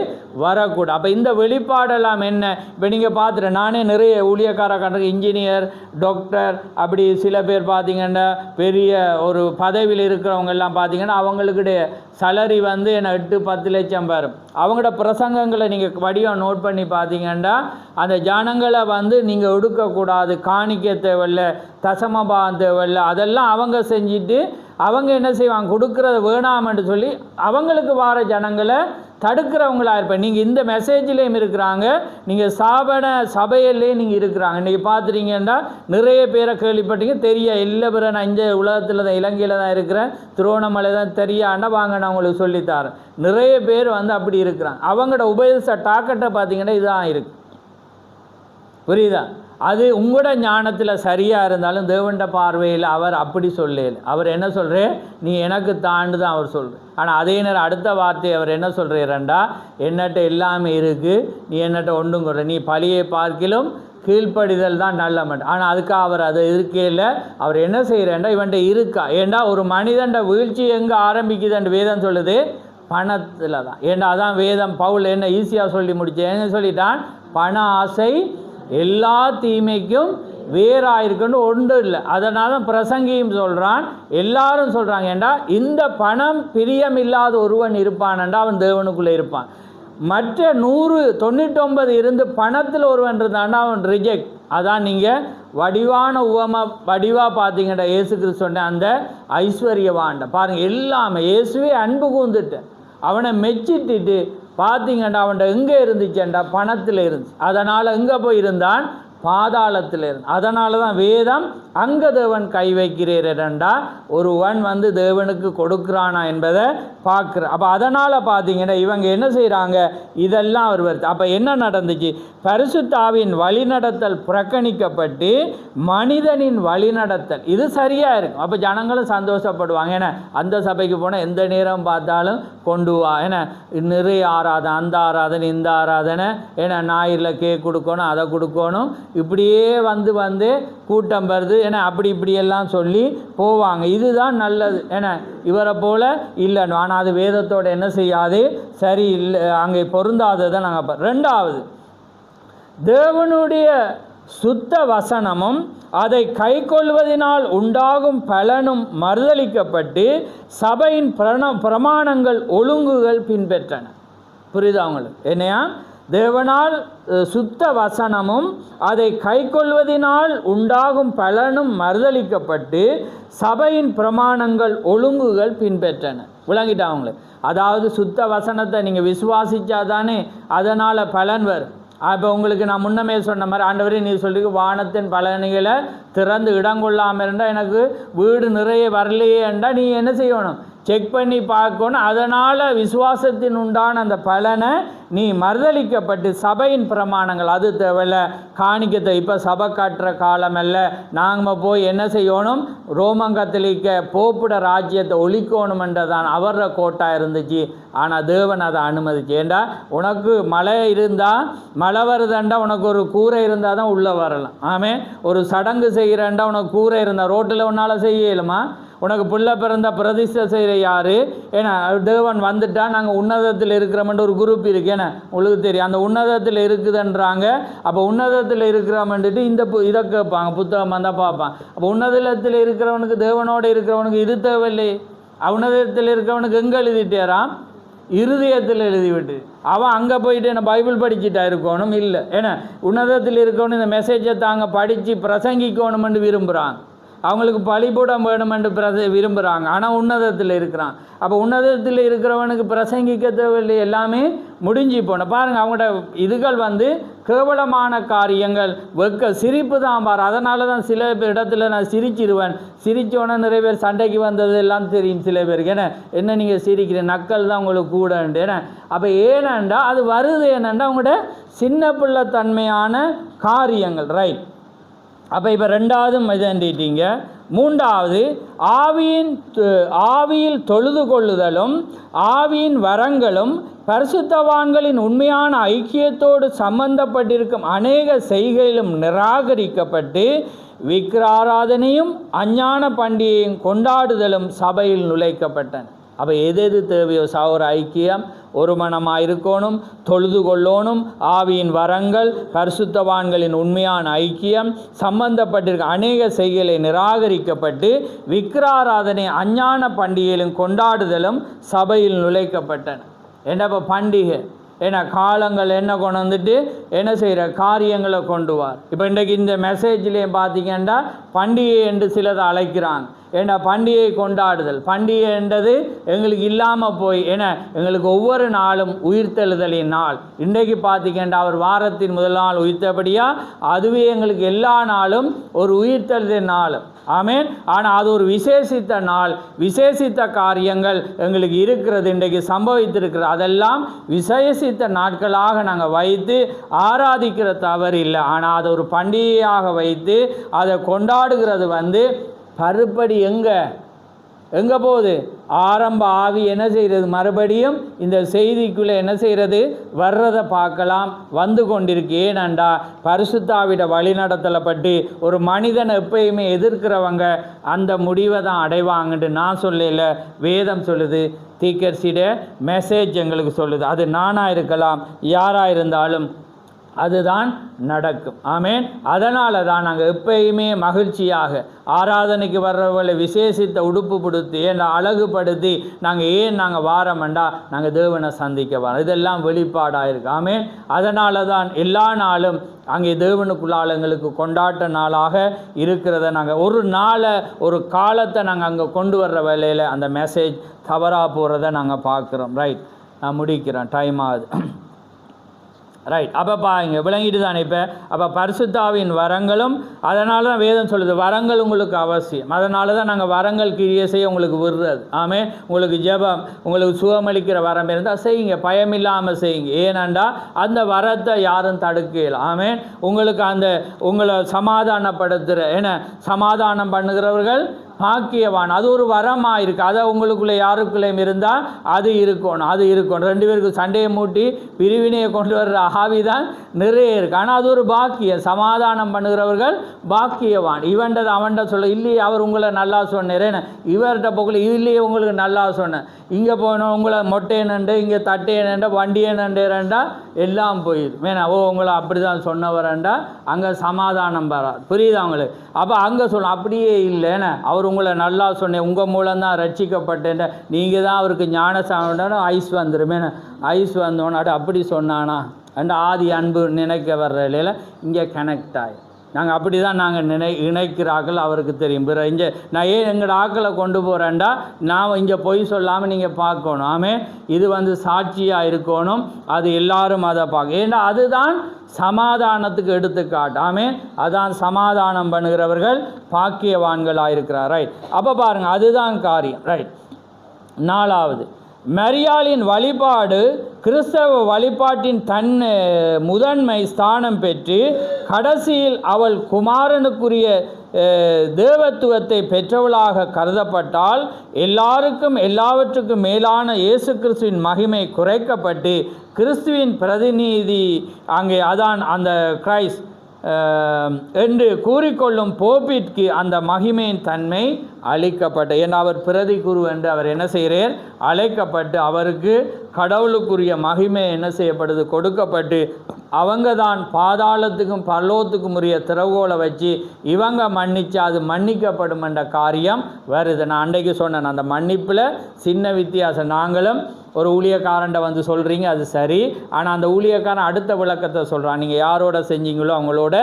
வரக்கூடாது. அப்போ இந்த வெளிப்பாடெல்லாம் என்ன, இப்போ நீங்கள் பார்த்துட்டு நானே நிறைய ஊழியக்கார கண்ட இன்ஜினியர், டாக்டர், அப்படி சில பேர் பார்த்தீங்கன்னா பெரிய ஒரு பதவியில் இருக்கிறவங்க எல்லாம் பார்த்தீங்கன்னா அவங்களுடைய சலரி வந்து என்ன 8-10 லட்சம் வரும். அவங்களோட பிரசங்கங்களை நீங்கள் வடிவம் நோட் பண்ணி பார்த்தீங்கன்னா அந்த ஜனங்களை வந்து நீங்கள் ஒடுக்கக்கூடாது, காணிக்க தேவையில்லை, தசமபாகம் தேவையில்லை, அதெல்லாம் அவங்க செஞ்சுட்டு அவங்க என்ன செய்வாங்க, கொடுக்குறத வேணாமன்னு சொல்லி அவங்களுக்கு வார ஜனங்களை தடுக்கிறவங்களா இருப்பேன். நீங்கள் இந்த மெசேஜ்லேயும் இருக்கிறாங்க, நீங்கள் சபையிலே நீங்கள் இருக்கிறாங்க. இன்றைக்கி பார்த்துட்டீங்கன்னா நிறைய பேரை கேள்விப்பட்டீங்க, தெரிய இல்லை பிற நான் இந்த உலகத்தில் தான் இலங்கையில் தான் இருக்கிறேன், திருவண்ணாமலை தான் தெரியாண்டா வாங்க நான் உங்களுக்கு சொல்லித்தரேன். நிறைய பேர் வந்து அப்படி இருக்கிறாங்க. அவங்களோட உபதேச டாக்கெட்டை பார்த்தீங்கன்னா இதுதான் இருக்குது, புரியுதா. அது உங்களோட ஞானத்தில் சரியாக இருந்தாலும் தேவண்ட பார்வையில் அவர் அப்படி சொல்லல. அவர் என்ன சொல்கிறார், நீ எனக்கு தாண்டு தான் அவர் சொல்கிறார். ஆனால் அதே நேரம் அடுத்த வார்த்தை அவர் என்ன சொல்கிறாரண்டா, என்னட்ட எல்லாமே இருக்குது, நீ என்னட்ட ஒன்றும் கொடுற, நீ பழியை பார்க்கிலும் கீழ்ப்படிதல் தான் நல்ல மட்டும். ஆனால் அதுக்காக அவர் அதை இருக்கையில் அவர் என்ன செய்கிறேன்டா, இவன்ட்ட இருக்கா. ஏண்டா ஒரு மனிதன்ட வீழ்ச்சி எங்கே ஆரம்பிக்குதுன்னு வேதம் சொல்லுது, பணத்தில் தான். ஏண்டா அதான் வேதம் பவுல் என்ன ஈஸியாக சொல்லி முடிச்சு என்ன சொல்லிட்டான், பண ஆசை எல்லா தீமைக்கும் வேறாயிருக்குன்னு ஒன்றும் இல்லை. அதனால தான் பிரசங்கியும் சொல்கிறான், எல்லாரும் சொல்கிறாங்க. ஏண்டா இந்த பணம் பிரியமில்லாத ஒருவன் இருப்பான்டா அவன் தேவனுக்குள்ளே இருப்பான். மற்ற 199 இருந்து பணத்தில் ஒருவன் இருந்தான்டா அவன் ரிஜெக்ட். அதான் நீங்கள் வடிவாக பார்த்தீங்கடா இயேசு கிறிஸ்து சொன்ன அந்த ஐஸ்வர்யவான்ட பாருங்கள், எல்லாமே இயேசுவே அன்பு கூந்துட்டு அவனை மெச்சிட்டு பார்த்தீங்கண்டா அவன்கிட்ட எங்கே இருந்துச்சேண்டா, பணத்தில் இருந்துச்சு. அதனால் எங்கே போயிருந்தான், பாதாளத்தில் இருந்து. அதனால தான் வேதம் அங்கே தேவன் கை வைக்கிறேன்டா ஒருவன் வந்து தேவனுக்கு கொடுக்குறானா என்பதை பார்க்குற. அப்போ அதனால் பார்த்தீங்கன்னா இவங்க என்ன செய்கிறாங்க, இதெல்லாம் அவர் வருது. அப்போ என்ன நடந்துச்சு, பரிசுத்த ஆவியின் வழிநடத்தல் புறக்கணிக்கப்பட்டு மனிதனின் வழிநடத்தல் இது சரியாக இருக்கும். அப்போ ஜனங்களும் சந்தோஷப்படுவாங்க. ஏன்னா அந்த சபைக்கு போனால் எந்த நேரம் பார்த்தாலும் கொண்டு வா, ஏன்னா நிறைய ஆராதனை, அந்த ஆராதனை இந்த ஆராதனை, ஏன்னா ஞாயிறில் கேக் கொடுக்கணும், அதை கொடுக்கணும், இப்படியே வந்து கூட்டம் வருது, ஏன்னா அப்படி இப்படியெல்லாம் சொல்லி போவாங்க. இதுதான் நல்லது, ஏன்னா இவரை போல் இல்லைன்னு. ஆனால் அது வேதத்தோடு என்ன செய்யாது, சரி இல்லை, அங்கே பொருந்தாததை நாங்கள். ரெண்டாவது, தேவனுடைய சுத்த வசனமும் அதை கை கொள்வதனால் உண்டாகும் பலனும் மறுதளிக்கப்பட்டு சபையின் பிரமாணங்கள் ஒழுங்குகள் பின்பற்றன. புரியுதா அவங்களுக்கு என்னையா, தேவனால் சுத்த வசனமும் அதை கை கொள்வதனால் உண்டாகும் பலனும் மறுதளிக்கப்பட்டு சபையின் பிரமாணங்கள் ஒழுங்குகள் பின்பற்றன. விளங்கிட்டா அவங்களுக்கு. அதாவது சுத்த வசனத்தை நீங்கள் விசுவாசித்தா தானே அதனால் பலன் வரும். இப்போ உங்களுக்கு நான் முன்னமே சொன்ன மாதிரி ஆண்டவரே நீ சொல்லி வானத்தின் பலனைகளை திறந்து இடங்கொள்ளாமல் இருந்தால் எனக்கு வீடு நிறைய வரலையே என்றால் நீ என்ன செய்யணும், செக் பண்ணி பார்க்கணும். அதனால் விசுவாசத்தின் உண்டான அந்த பலனை நீ மறுதளிக்கப்பட்டு சபையின் பிரமாணங்கள் அது தேவையில்ல, காணிக்கத்தை இப்போ சபை காட்டுற காலம் அல்ல, நாங்கள் போய் என்ன செய்யணும், ரோமன் கத்தோலிக்க போப்புட ராஜ்யத்தை ஒழிக்கணுமென்றதான் அவர கோட்டா இருந்துச்சு. ஆனால் தேவன் அதை அனுமதிச்சு. ஏண்டா உனக்கு மழை இருந்தால் மழை வருதுண்டா உனக்கு ஒரு கூரை இருந்தால் தான் உள்ளே வரலாம். ஆமே, ஒரு சடங்கு செய்கிறேன்டா உனக்கு கூரை இருந்தால் ரோட்டில் உன்னால் செய்யலுமா? உனக்கு பிள்ளை பிறந்த பிரதிஷ்டை செய்கிற யார்? ஏன்னா தேவன் வந்துட்டா நாங்கள் உன்னதத்தில் இருக்கிறோம்ன்ற ஒரு குரூப் இருக்கு. ஏன்னா உங்களுக்கு தெரியும் அந்த உன்னதத்தில் இருக்குதுன்றாங்க. அப்போ உன்னதத்தில் இருக்கிறோம்ன்ட்டு இந்த இதை கேட்பாங்க, புத்தகம் வந்தால் பார்ப்பான். அப்போ உன்னதத்தில் இருக்கிறவனுக்கு தேவனோடு இருக்கிறவனுக்கு இது தேவையில்லை. உன்னதத்தில் இருக்கிறவனுக்கு எங்கே எழுதிட்டாராம்? இருதயத்தில் எழுதிவிட்டு அவன் அங்கே போயிட்டு என்ன பைபிள் படிச்சுட்டா இருக்கணும் இல்லை. ஏன்னா உன்னதத்தில் இருக்கணும் இந்த மெசேஜை தாங்க படித்து பிரசங்கிக்கணுமென்று விரும்புகிறாங்க. அவங்களுக்கு பலிபூடம் வேணுமென்று விரும்புகிறாங்க. ஆனால் உன்னதத்தில் இருக்கிறான். அப்போ உன்னதத்தில் இருக்கிறவனுக்கு பிரசங்கிக்க தேவையில்லை, எல்லாமே முடிஞ்சு போன பாருங்கள். அவங்களோட இதுகள் கேவலமான காரியங்கள், வெக்க சிரிப்பு தான் பாரு. அதனால தான் சில இடத்துல நான் சிரிச்சிருவேன். சிரித்தோன்னே நிறைய பேர் சண்டைக்கு வந்தது எல்லாம் தெரியும் சில பேருக்கு. என்ன நீங்கள் சிரிக்கிற நக்கல் தான் உங்களுக்கு கூடன்ட்டு. ஏன்னா அப்போ ஏனண்டா அது வருது என்னண்டா அவங்களோட சின்ன பிள்ளை தன்மையான காரியங்கள். ரைட். அப்போ இப்போ ரெண்டாவது இதண்டிட்டீங்க. மூன்றாவது ஆவியில் தொழுது கொள்ளுதலும் ஆவியின் வரங்களும் பரிசுத்தவான்களின் உண்மையான ஐக்கியத்தோடு சம்பந்தப்பட்டிருக்கும் அநேக செய்கைகளும் நிராகரிக்கப்பட்டு விக்கிராராதனையும் அஞ்ஞான பண்டிகையும் கொண்டாடுதலும் சபையில் நுழைக்கப்பட்டன. அப்போ எது தேவையோ சகோதர ஐக்கியம், ஒரு மனமாக இருக்கணும், தொழுது கொள்ளணும், ஆவியின் வரங்கள் பரிசுத்தவான்களின் உண்மையான ஐக்கியம் சம்பந்தப்பட்டிருக்க அநேக செய்கைகளை நிராகரிக்கப்பட்டு விக்கிராராதனை அஞ்ஞான பண்டிகையிலும் கொண்டாடுதலும் சபையில் நுழைக்கப்பட்டன. என்னப்போ பண்டிகை ஏன்னா காலங்கள் என்ன கொண்டு வந்துட்டு என்ன செய்கிற காரியங்களை கொண்டு வார். இப்போ இன்றைக்கு இந்த மெசேஜ்லேயும் பார்த்தீங்கன்னா பண்டிகை என்று சிலதை அழைக்கிறாங்க. ஏன்னா பண்டிகை கொண்டாடுதல், பண்டிகை என்றது எங்களுக்கு இல்லாமல் போய் ஏன்னா எங்களுக்கு ஒவ்வொரு நாளும் உயிர்த்தெழுதலின் நாள். இன்றைக்கு பார்த்தீங்கன்னா அவர் வாரத்தின் முதல் நாள் உயிர்த்தபடியாக அதுவே எங்களுக்கு எல்லா நாளும் ஒரு உயிர்த்தெழுதல் நாள். ஆமேன். ஆனால் அது ஒரு விசேஷித்த நாள், விசேஷித்த காரியங்கள் எங்களுக்கு இருக்கிறது, இன்றைக்கு சம்பவித்திருக்கிறது. அதெல்லாம் விசேஷித்த நாட்களாக நாங்கள் வைத்து ஆராதிக்கிற தவறு இல்லை. ஆனால் அதை ஒரு பண்டிகையாக வைத்து அதை கொண்டாடுகிறது பருப்படி எங்கே போகுது? ஆரம்ப ஆவி என்ன செய்கிறது? மறுபடியும் இந்த செய்திக்குள்ளே என்ன செய்கிறது? வர்றதை பார்க்கலாம், வந்து கொண்டிருக்கு. ஏனண்டா பரிசுத்தாவிட வழிநடத்தலை பற்றி ஒரு மனிதனை எப்பயுமே எதிர்க்கிறவங்க அந்த முடிவை தான் அடைவாங்கன்ட்டு நான் சொல்லல, வேதம் சொல்லுது. தீர்க்கதரிசியோட மெசேஜ் எங்களுக்கு சொல்லுது. அது நானாக இருக்கலாம், யாராக இருந்தாலும் அதுதான் நடக்கும். ஆமேன். அதனால தான் நாங்கள் எப்பயுமே மகிழ்ச்சியாக ஆராதனைக்கு வர்றவர்களை விசேஷித்த உடுப்பு கொடுத்து அழகுபடுத்தி நாங்கள் வாரமெண்டா நாங்கள் தேவனை சந்திக்க வரோம். இதெல்லாம் வெளிப்பாடாக இருக்கு. ஆமேன். அதனால தான் எல்லா நாளும் அங்கே தேவனுக்குள்ளால் எங்களுக்கு கொண்டாட்ட நாளாக இருக்கிறத நாங்கள் ஒரு நாளை ஒரு காலத்தை நாங்கள் அங்கே கொண்டு வர்ற வேலையில் அந்த மெசேஜ் தவறாக போகிறத நாங்கள் பார்க்குறோம். ரைட், நான் முடிக்கிறேன், டைம் ஆகுது. ரைட். அப்போ பாருங்க, விளங்கிட்டு தானே. இப்போ அப்போ பரிசுத்தாவின் வரங்களும் அதனால தான் வேதம் சொல்லுது வரங்கள் உங்களுக்கு அவசியம். அதனால தான் நாங்கள் வரங்கள் கிரியை செய்ய உங்களுக்கு விடுறது. ஆமே. உங்களுக்கு ஜெபம், உங்களுக்கு சுகமளிக்கிற வரம் இருந்தால் செய்யுங்க, பயமில்லாமல் செய்யுங்க. ஏனண்டா அந்த வரத்தை யாரும் தடுக்கல. ஆமே. உங்களுக்கு அந்த உங்களை சமாதானப்படுத்துகிற சமாதானம் பண்ணுகிறவர்கள் பாக்கியவான். அது ஒரு வரமாக இருக்குது. அதை உங்களுக்குள்ளே யாருக்குள்ளேயும் இருந்தால் அது இருக்கணும். ரெண்டு பேருக்கு சண்டையை மூட்டி பிரிவினையை கொண்டு வர்ற ஆவிதான் நிறைய இருக்குது. ஆனால் அது ஒரு பாக்கியம். சமாதானம் பண்ணுகிறவர்கள் பாக்கியவான். அவன்கிட்ட சொல்ல இல்லையே அவர் உங்களை நல்லா சொன்னேன், இவர்கிட்ட போகல இல்லையே உங்களுக்கு நல்லா சொன்னேன், இங்கே போனோம் உங்களை மொட்டையனண்டு, இங்கே தட்டையனண்டா, வண்டியனண்டேரண்டா எல்லாம் போயிடும். உங்களை அப்படி தான் சொன்னவரண்டா அங்கே சமாதானம் வராது. புரியுது அவங்களுக்கு? அப்போ அங்கே சொல்ல அப்படியே இல்லைன்னு அவர் உங்களை நல்லா சொன்னேன், உங்கள் மூலம்தான் ரட்சிக்கப்பட்டேன், நீங்கள் தான் அவருக்கு ஞானசானம் ஐஸ் வந்துடுமே, ஐஸ் வந்தோன்னு அப்படி சொன்னானா அந்த ஆதி அன்பு நினைக்க வர்ற இல்லையில இங்கே கனெக்ட் ஆகி நாங்கள் அப்படி தான் நாங்கள் இணைக்கிறார்கள் அவருக்கு தெரியும். பிற இங்கே நான் ஏன் எங்களோட ஆக்களை கொண்டு போகிறேன்டா, நான் இங்கே பொய் சொல்லாமல் நீங்கள் பார்க்கணும். ஆமே, இது சாட்சியாக இருக்கணும், அது எல்லாரும் அதை பார்க்க. ஏன்னா அதுதான் சமாதானத்துக்கு எடுத்துக்காட்டு. ஆமே, அதான் சமாதானம் பண்ணுகிறவர்கள் பாக்கியவான்களாக இருக்கிறார். ரைட். அப்போ பாருங்கள், அதுதான் காரியம். ரைட். 4வது, மரியாளின் வழிபாடு கிறிஸ்தவ வழிபாட்டின் முதன்மை ஸ்தானம் பெற்று கடைசியில் அவள் குமாரனுக்குரிய தேவத்துவத்தை பெற்றவளாக கருதப்பட்டால் எல்லாருக்கும் எல்லாவற்றுக்கும் மேலான இயேசு கிறிஸ்துவின் மகிமை குறைக்கப்பட்டு கிறிஸ்துவின் பிரதிநிதி அங்கே அதான் அந்த கிரைஸ்ட் என்று கூறிக்கொள்ளும் போப்பிற்கு அந்த மகிமையின் தன்மை அளிக்கப்பட்ட. ஏன்னா அவர் பிரதி குரு என்று அவர் என்ன செய்கிறார், அழைக்கப்பட்டு அவருக்கு கடவுளுக்குரிய மகிமை என்ன செய்யப்படுது, கொடுக்கப்பட்டு அவங்க தான் பாதாளத்துக்கும் பரலோகத்துக்கும் உரிய திறவுகோலை வச்சு இவங்க மன்னிச்சு அது மன்னிக்கப்படும் என்ற காரியம் வருது. நான் அன்றைக்கு சொன்னேன், அந்த மன்னிப்பில் சின்ன வித்தியாசம். நாங்களும் ஒரு ஊழியக்காரன்ட்ட சொல்கிறீங்க, அது சரி. ஆனால் அந்த ஊழியக்காரன் அடுத்த விளக்கத்தை சொல்கிறான், நீங்கள் யாரோட செஞ்சீங்களோ அவங்களோட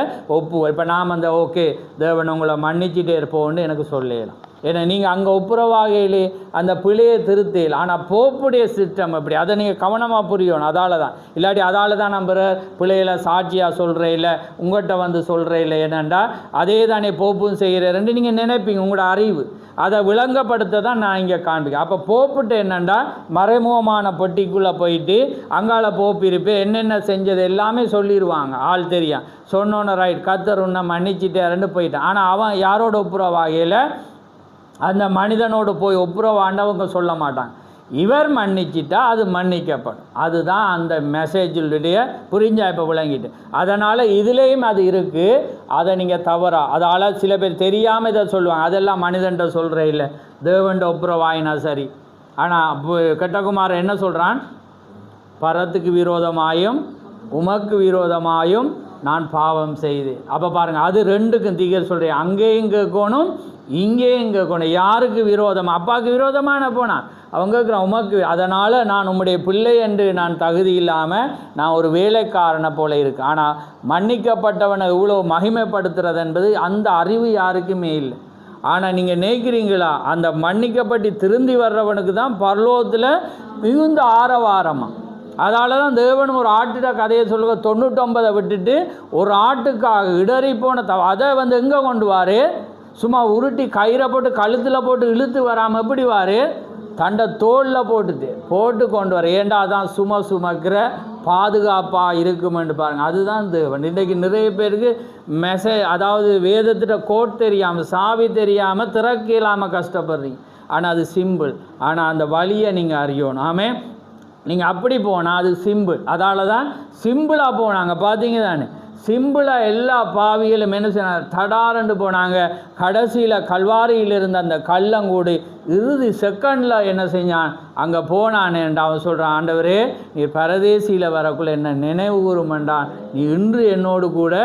இப்போ நாம் ஓகே தேவன் உங்களை மன்னிச்சுட்டே இருப்போம்னு எனக்கு சொல்லலாம். ஏன்னா நீங்கள் அங்கே ஒப்புரவாகையிலே அந்த பிழையை திருத்தையில். ஆனால் போப்புடைய சிஸ்டம் அப்படி, அதை நீங்கள் கவனமாக புரியணும். அதால் தான், இல்லாட்டி அதால் தான் நம்ம பிள்ளைகளை சாட்சியாக சொல்கிறேன் இல்லை, உங்கள்கிட்ட சொல்கிறேன் இல்லை. என்னென்னா அதே தானே போப்பும் செய்கிறேன்னு நீங்கள் நினைப்பீங்க. உங்களோட அறிவு அதை விளங்கப்படுத்த தான் நான் இங்கே காண்பிக்கிறேன். அப்போ போப்புட்டு என்னென்னா மறைமுகமான பொட்டிக்குள்ளே போயிட்டு அங்கால போப்பு இருப்பேன் என்னென்ன செஞ்சது எல்லாமே சொல்லிடுவாங்க. ஆள் தெரியும், சொன்னோன்னு ரைட் கத்தர் உன்னை மன்னிச்சிட்டேன்னு போயிட்டான். ஆனால் அவன் யாரோட ஒப்புரவாகையில் அந்த மனிதனோடு போய் ஒப்புரவாண்டவங்க சொல்ல மாட்டாங்க. இவர் மன்னிச்சிட்டா அது மன்னிக்கப்படும். அதுதான் அந்த மெசேஜுடைய புரிஞ்சா இப்போ விளங்கிட்டு. அதனால் இதுலேயும் அது இருக்குது. அதை நீங்கள் தவறா அதால் சில பேர் தெரியாமல் இதை சொல்லுவாங்க, அதெல்லாம் மனிதன்ட்ட சொல்கிறே இல்லை, தேவன்ட்ட ஒப்புரவாயினா சரி. ஆனால் கெட்டகுமாரன் என்ன சொல்கிறான், பரத்துக்கு விரோதமாயும் உமக்கு விரோதமாயும் நான் பாவம் செய்து. அப்போ பாருங்கள், அது ரெண்டுக்கும் தீகர் சொல்கிறேன். அங்கேயும் கேட்கணும் இங்கேயும் கேட்கணும். யாருக்கு விரோதமாக, அப்பாவுக்கு விரோதமான போனான் அவங்க கேட்குறான் உமக்கு. அதனால் நான் உம்முடைய பிள்ளை என்று நான் தகுதி இல்லாமல் நான் ஒரு வேலைக்காரனை போல இருக்கேன். ஆனால் மன்னிக்கப்பட்டவனை இவ்வளோ மகிமைப்படுத்துறது என்பது அந்த அறிவு யாருக்குமே இல்லை. ஆனால் நீங்கள் நினைக்கிறீங்களா, அந்த மன்னிக்கப்பட்டு திருந்தி வர்றவனுக்கு தான் பரலோகத்தில் மிகுந்த ஆரவாரமாக. அதால் தான் தேவன் ஒரு ஆட்டிட கதையை சொல்லுங்க, 99 விட்டுட்டு ஒரு ஆட்டுக்காக இடறி போன அதை எங்கே கொண்டு வாரு, சும்மா உருட்டி கயிறை போட்டு கழுத்தில் போட்டு இழுத்து வராமல் எப்படி வாரு, தண்டை தோளில் போட்டு கொண்டு வர. ஏண்டா அதான் சுமக்கிற பாதுகாப்பாக இருக்குமென்று பாருங்கள். அதுதான் தேவன். இன்றைக்கு நிறைய பேருக்கு அதாவது வேதத்திட்ட கோட் தெரியாமல் சாவி தெரியாமல் திறக்க இல்லாமல் கஷ்டப்படுறீங்க. ஆனால் அது சிம்பிள். ஆனால் அந்த வழியை நீங்கள் அறியணும். ஆமே, நீங்கள் அப்படி போனால் அது சிம்பிள். அதால் தான் சிம்பிளாக போனாங்க. பார்த்தீங்க தானே, சிம்பிளாக எல்லா பாவிகளும் என்ன செய்யணும், தடாரண்டு போனாங்க. கடைசியில் கல்வாரியில் இருந்த அந்த கள்ளங்கூடு இறுதி செகண்டில் என்ன செஞ்சான், அங்கே போனானேன்டா அவன் சொல்கிறான், ஆண்டவரே நீ பரதேசியில் வரக்குள்ள என்ன நினைவு கூறுமென்றான், நீ இன்று என்னோடு கூட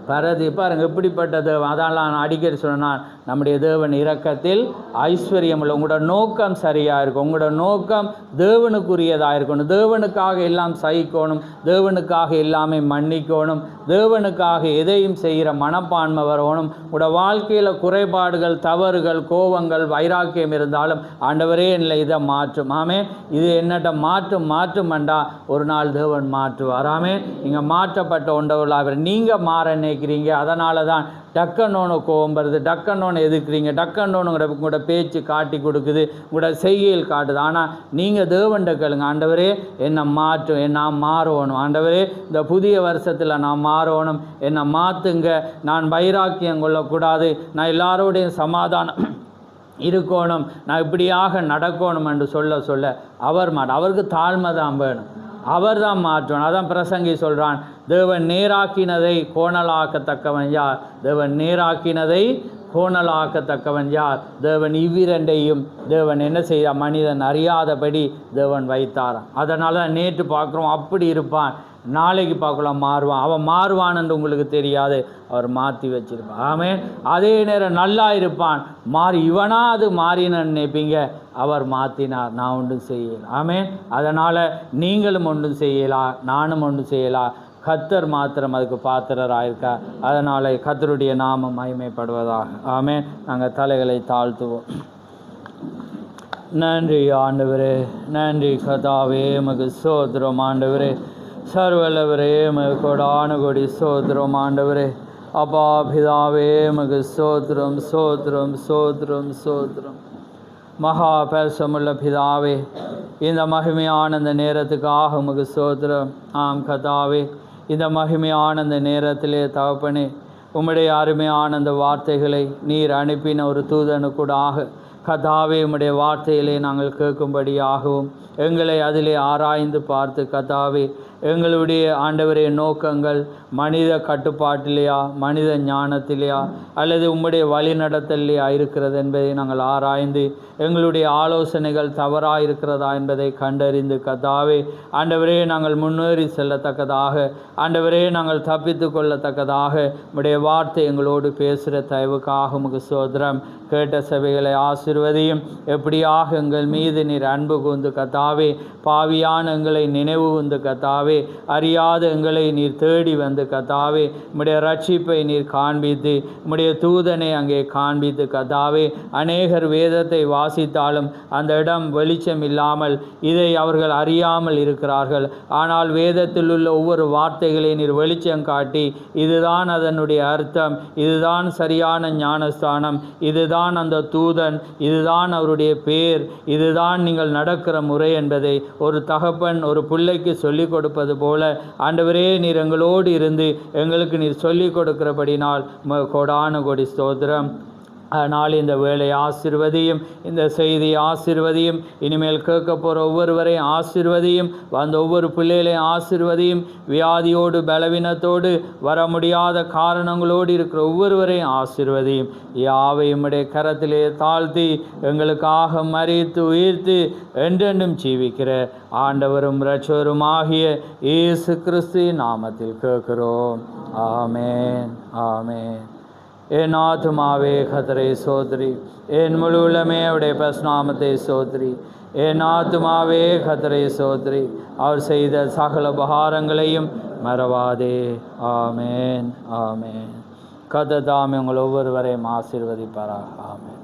பரதி. பாருங்கள் எப்படிப்பட்ட தேவன். அதெல்லாம் நான் அடிக்கடி சொன்னான், நம்முடைய தேவன் இரக்கத்தில் ஐஸ்வர்யம் உள்ள. உங்களோட நோக்கம் சரியாக இருக்கும், உங்களோட நோக்கம் தேவனுக்குரியதாக இருக்கணும். தேவனுக்காக எல்லாம் சகிக்கணும், தேவனுக்காக எல்லாமே மன்னிக்கணும், தேவனுக்காக எதையும் செய்கிற மனப்பான்மை வரணும். உங்களோட வாழ்க்கையில் குறைபாடுகள், தவறுகள், கோபங்கள், வைராக்கியம் இருந்தாலும் ஆண்டவரே இல்லை இதை மாற்றும். ஆமே, இது என்னட்ட மாற்றுமெண்டா ஒரு நாள் தேவன் மாற்றுவார். ஆமே, நீங்கள் மாற்றப்பட்ட ஒன்றவர்களாக நீங்கள் மாற நினைக்கிறீங்க. அதனால தான் டக்கன்னோன்னு கோபம் வருது, டக்கன்னோன்னு எதிர்க்கிறீங்க, டக்கன்னோன்னு உங்களோட பேச்சு காட்டி கொடுக்குது, உங்களோட செய்கையில் காட்டுது. ஆனால் நீங்கள் தேவன்கிட்ட கேளுங்க, ஆண்டவரே என்னை மாற்றும், நான் மாறணும், ஆண்டவரே இந்த புதிய வருஷத்தில் நான் மாறணும், என்னை மாற்றுங்க, நான் வைராக்கியம் கொள்ளக்கூடாது, நான் எல்லாரோடையும் சமாதானம் இருக்கணும், நான் இப்படியாக நடக்கணும் என்று சொல்ல அவருக்கு தாழ்மை தான் வேணும், அவர் தான் மாற்றணும். அதான் பிரசங்கி சொல்கிறான், தேவன் நேராக்கினதை கோணலாக்கத்தக்கவன் யார், தேவன் நேராக்கினதை கோணலாக்கத்தக்கவன் யார், தேவன் இவ்விரண்டையும் தேவன் என்ன செய்தார், மனிதன் அறியாதபடி தேவன் வைத்தாராம். அதனால தான் நேற்று பார்க்குறோம் அப்படி இருப்பான், நாளைக்கு பார்க்கலாம் மாறுவான். அவன் மாறுவான் என்று உங்களுக்கு தெரியாது, அவர் மாற்றி வச்சிருப்பான். ஆமென். அதே நேரம் நல்லா இருப்பான், இவனா அது மாறினன்னு நினைப்பீங்க, அவர் மாற்றினார், நான் ஒன்றும் செய்யலாம். ஆமென். அதனால் நீங்களும் ஒன்றும் செய்யலாம், நானும் ஒன்றும் செய்யலாம். கர்த்தர் மாத்திரம் அதுக்கு பாத்திரராயிருக்கா. அதனால் கர்த்தருடைய நாமம் மகிமைப்படுவதாக. ஆமென். நாங்கள் தலைகளை தாழ்த்துவோம். நன்றி ஆண்டவரே, நன்றி கர்த்தாவே, உமக்கு ஸ்தோத்திரம் ஆண்டவரே, சர்வவல்லவரே, உமக்கு கோடான கோடி ஸ்தோத்திரம் ஆண்டவரே. அப்பா பிதாவே, உமக்கு ஸ்தோத்திரம் ஸ்தோத்திரம் ஸ்தோத்திரம் ஸ்தோத்திரம். மகா பேசமுள்ள பிதாவே, இந்த மகிமையான இந்த நேரத்துக்காக உமக்கு ஸ்தோத்திரம். ஆம் கர்த்தாவே, இந்த மகிமையான இந்த நேரத்திலே தகப்பனே, உம்முடைய அருமையான அந்த வார்த்தைகளை நீர் அனுப்பின ஒரு தூதனுக்கூடாக கர்த்தாவே, உம்முடைய வார்த்தையிலே நாங்கள் கேட்கும்படியாகவும் எங்களை அதிலே ஆராய்ந்து பார்த்து கர்த்தாவே, எங்களுடைய ஆண்டவருடைய நோக்கங்கள் மனித கட்டுப்பாட்டிலேயா, மனித ஞானத்திலேயா, அல்லது உம்முடைய வழிநடத்தலையா இருக்கிறது என்பதை நாங்கள் ஆராய்ந்து எங்களுடைய ஆலோசனைகள் தவறாக இருக்கிறதா என்பதை கண்டறிந்து கர்த்தாவே, ஆண்டவரே, நாங்கள் முன்னேறி செல்லத்தக்கதாக, ஆண்டவரே, நாங்கள் தப்பித்து கொள்ளத்தக்கதாக உம்முடைய வார்த்தை எங்களோடு பேசுகிற தயவுக்காக உமக்கு ஸ்தோத்திரம். கேட்ட சபைகளை ஆசீர்வதியும். எப்படியாக எங்கள் மீது நீர் அன்பு கூர்ந்து கர்த்தாவே, பாவியான எங்களை நினைவு கூர்ந்து கர்த்தாவே, அறியாத எங்களை நீர் தேடி வந்து கர்த்தாவே, உம்முடைய ரட்சிப்பை நீர் காண்பித்து, உம்முடைய தூதனை அங்கே காண்பித்து கர்த்தாவே, அநேகர் வேதத்தை வாசித்தாலும் அந்த இடம் வெளிச்சம் இல்லாமல் இதை அவர்கள் அறியாமல் இருக்கிறார்கள். ஆனால் வேதத்தில் உள்ள ஒவ்வொரு வார்த்தைகளை நீர் வெளிச்சம் காட்டி, இதுதான் அதனுடைய அர்த்தம், இதுதான் சரியான ஞானஸ்தானம், இதுதான் அந்த தூதன், இதுதான் அவருடைய பேர், இதுதான் நீங்கள் நடக்கிற முறை என்பதை ஒரு தகப்பன் ஒரு பிள்ளைக்கு சொல்லிக் கொடுப்பது போல ஆண்டவரே, நீர் எங்களோடு இருந்து எங்களுக்கு நீர் சொல்லிக் கொடுக்கிறபடினால் கோடான கோடி ஸ்தோத்திரம். அதனால் இந்த வேலை ஆசீர்வதியும், இந்த செய்தி ஆசீர்வதியும், இனிமேல் கேட்க போகிற ஒவ்வொருவரையும் ஆசீர்வதியும், வந்த ஒவ்வொரு பிள்ளைகளையும் ஆசீர்வதியும், வியாதியோடு பலவீனத்தோடு வர முடியாத காரணங்களோடு இருக்கிற ஒவ்வொருவரையும் ஆசீர்வதியும். யாவையும் உடைய கரத்திலே தாழ்த்தி எங்களுக்காக மரித்து உயிர்த்து என்றென்றும் ஜீவிக்கிற ஆண்டவரும் இரட்சகருமாகிய இயேசு கிறிஸ்து நாமத்தில் கேட்கிறோம். ஆமென் ஆமென். என் ஆத்துமாவே கர்த்தரை சோதரி, என் முழு உள்ளமே அவருடைய பரிசுநாமத்தை சோதரி. என் ஆத்துமாவே கர்த்தரை சோதரி, அவர் செய்த சகல உபகாரங்களையும் மறவாதே. ஆமென் ஆமென். கர்த்தர் தாமே உங்கள் ஒவ்வொருவரையும் ஆசீர்வதிப்பாராக. ஆமென்.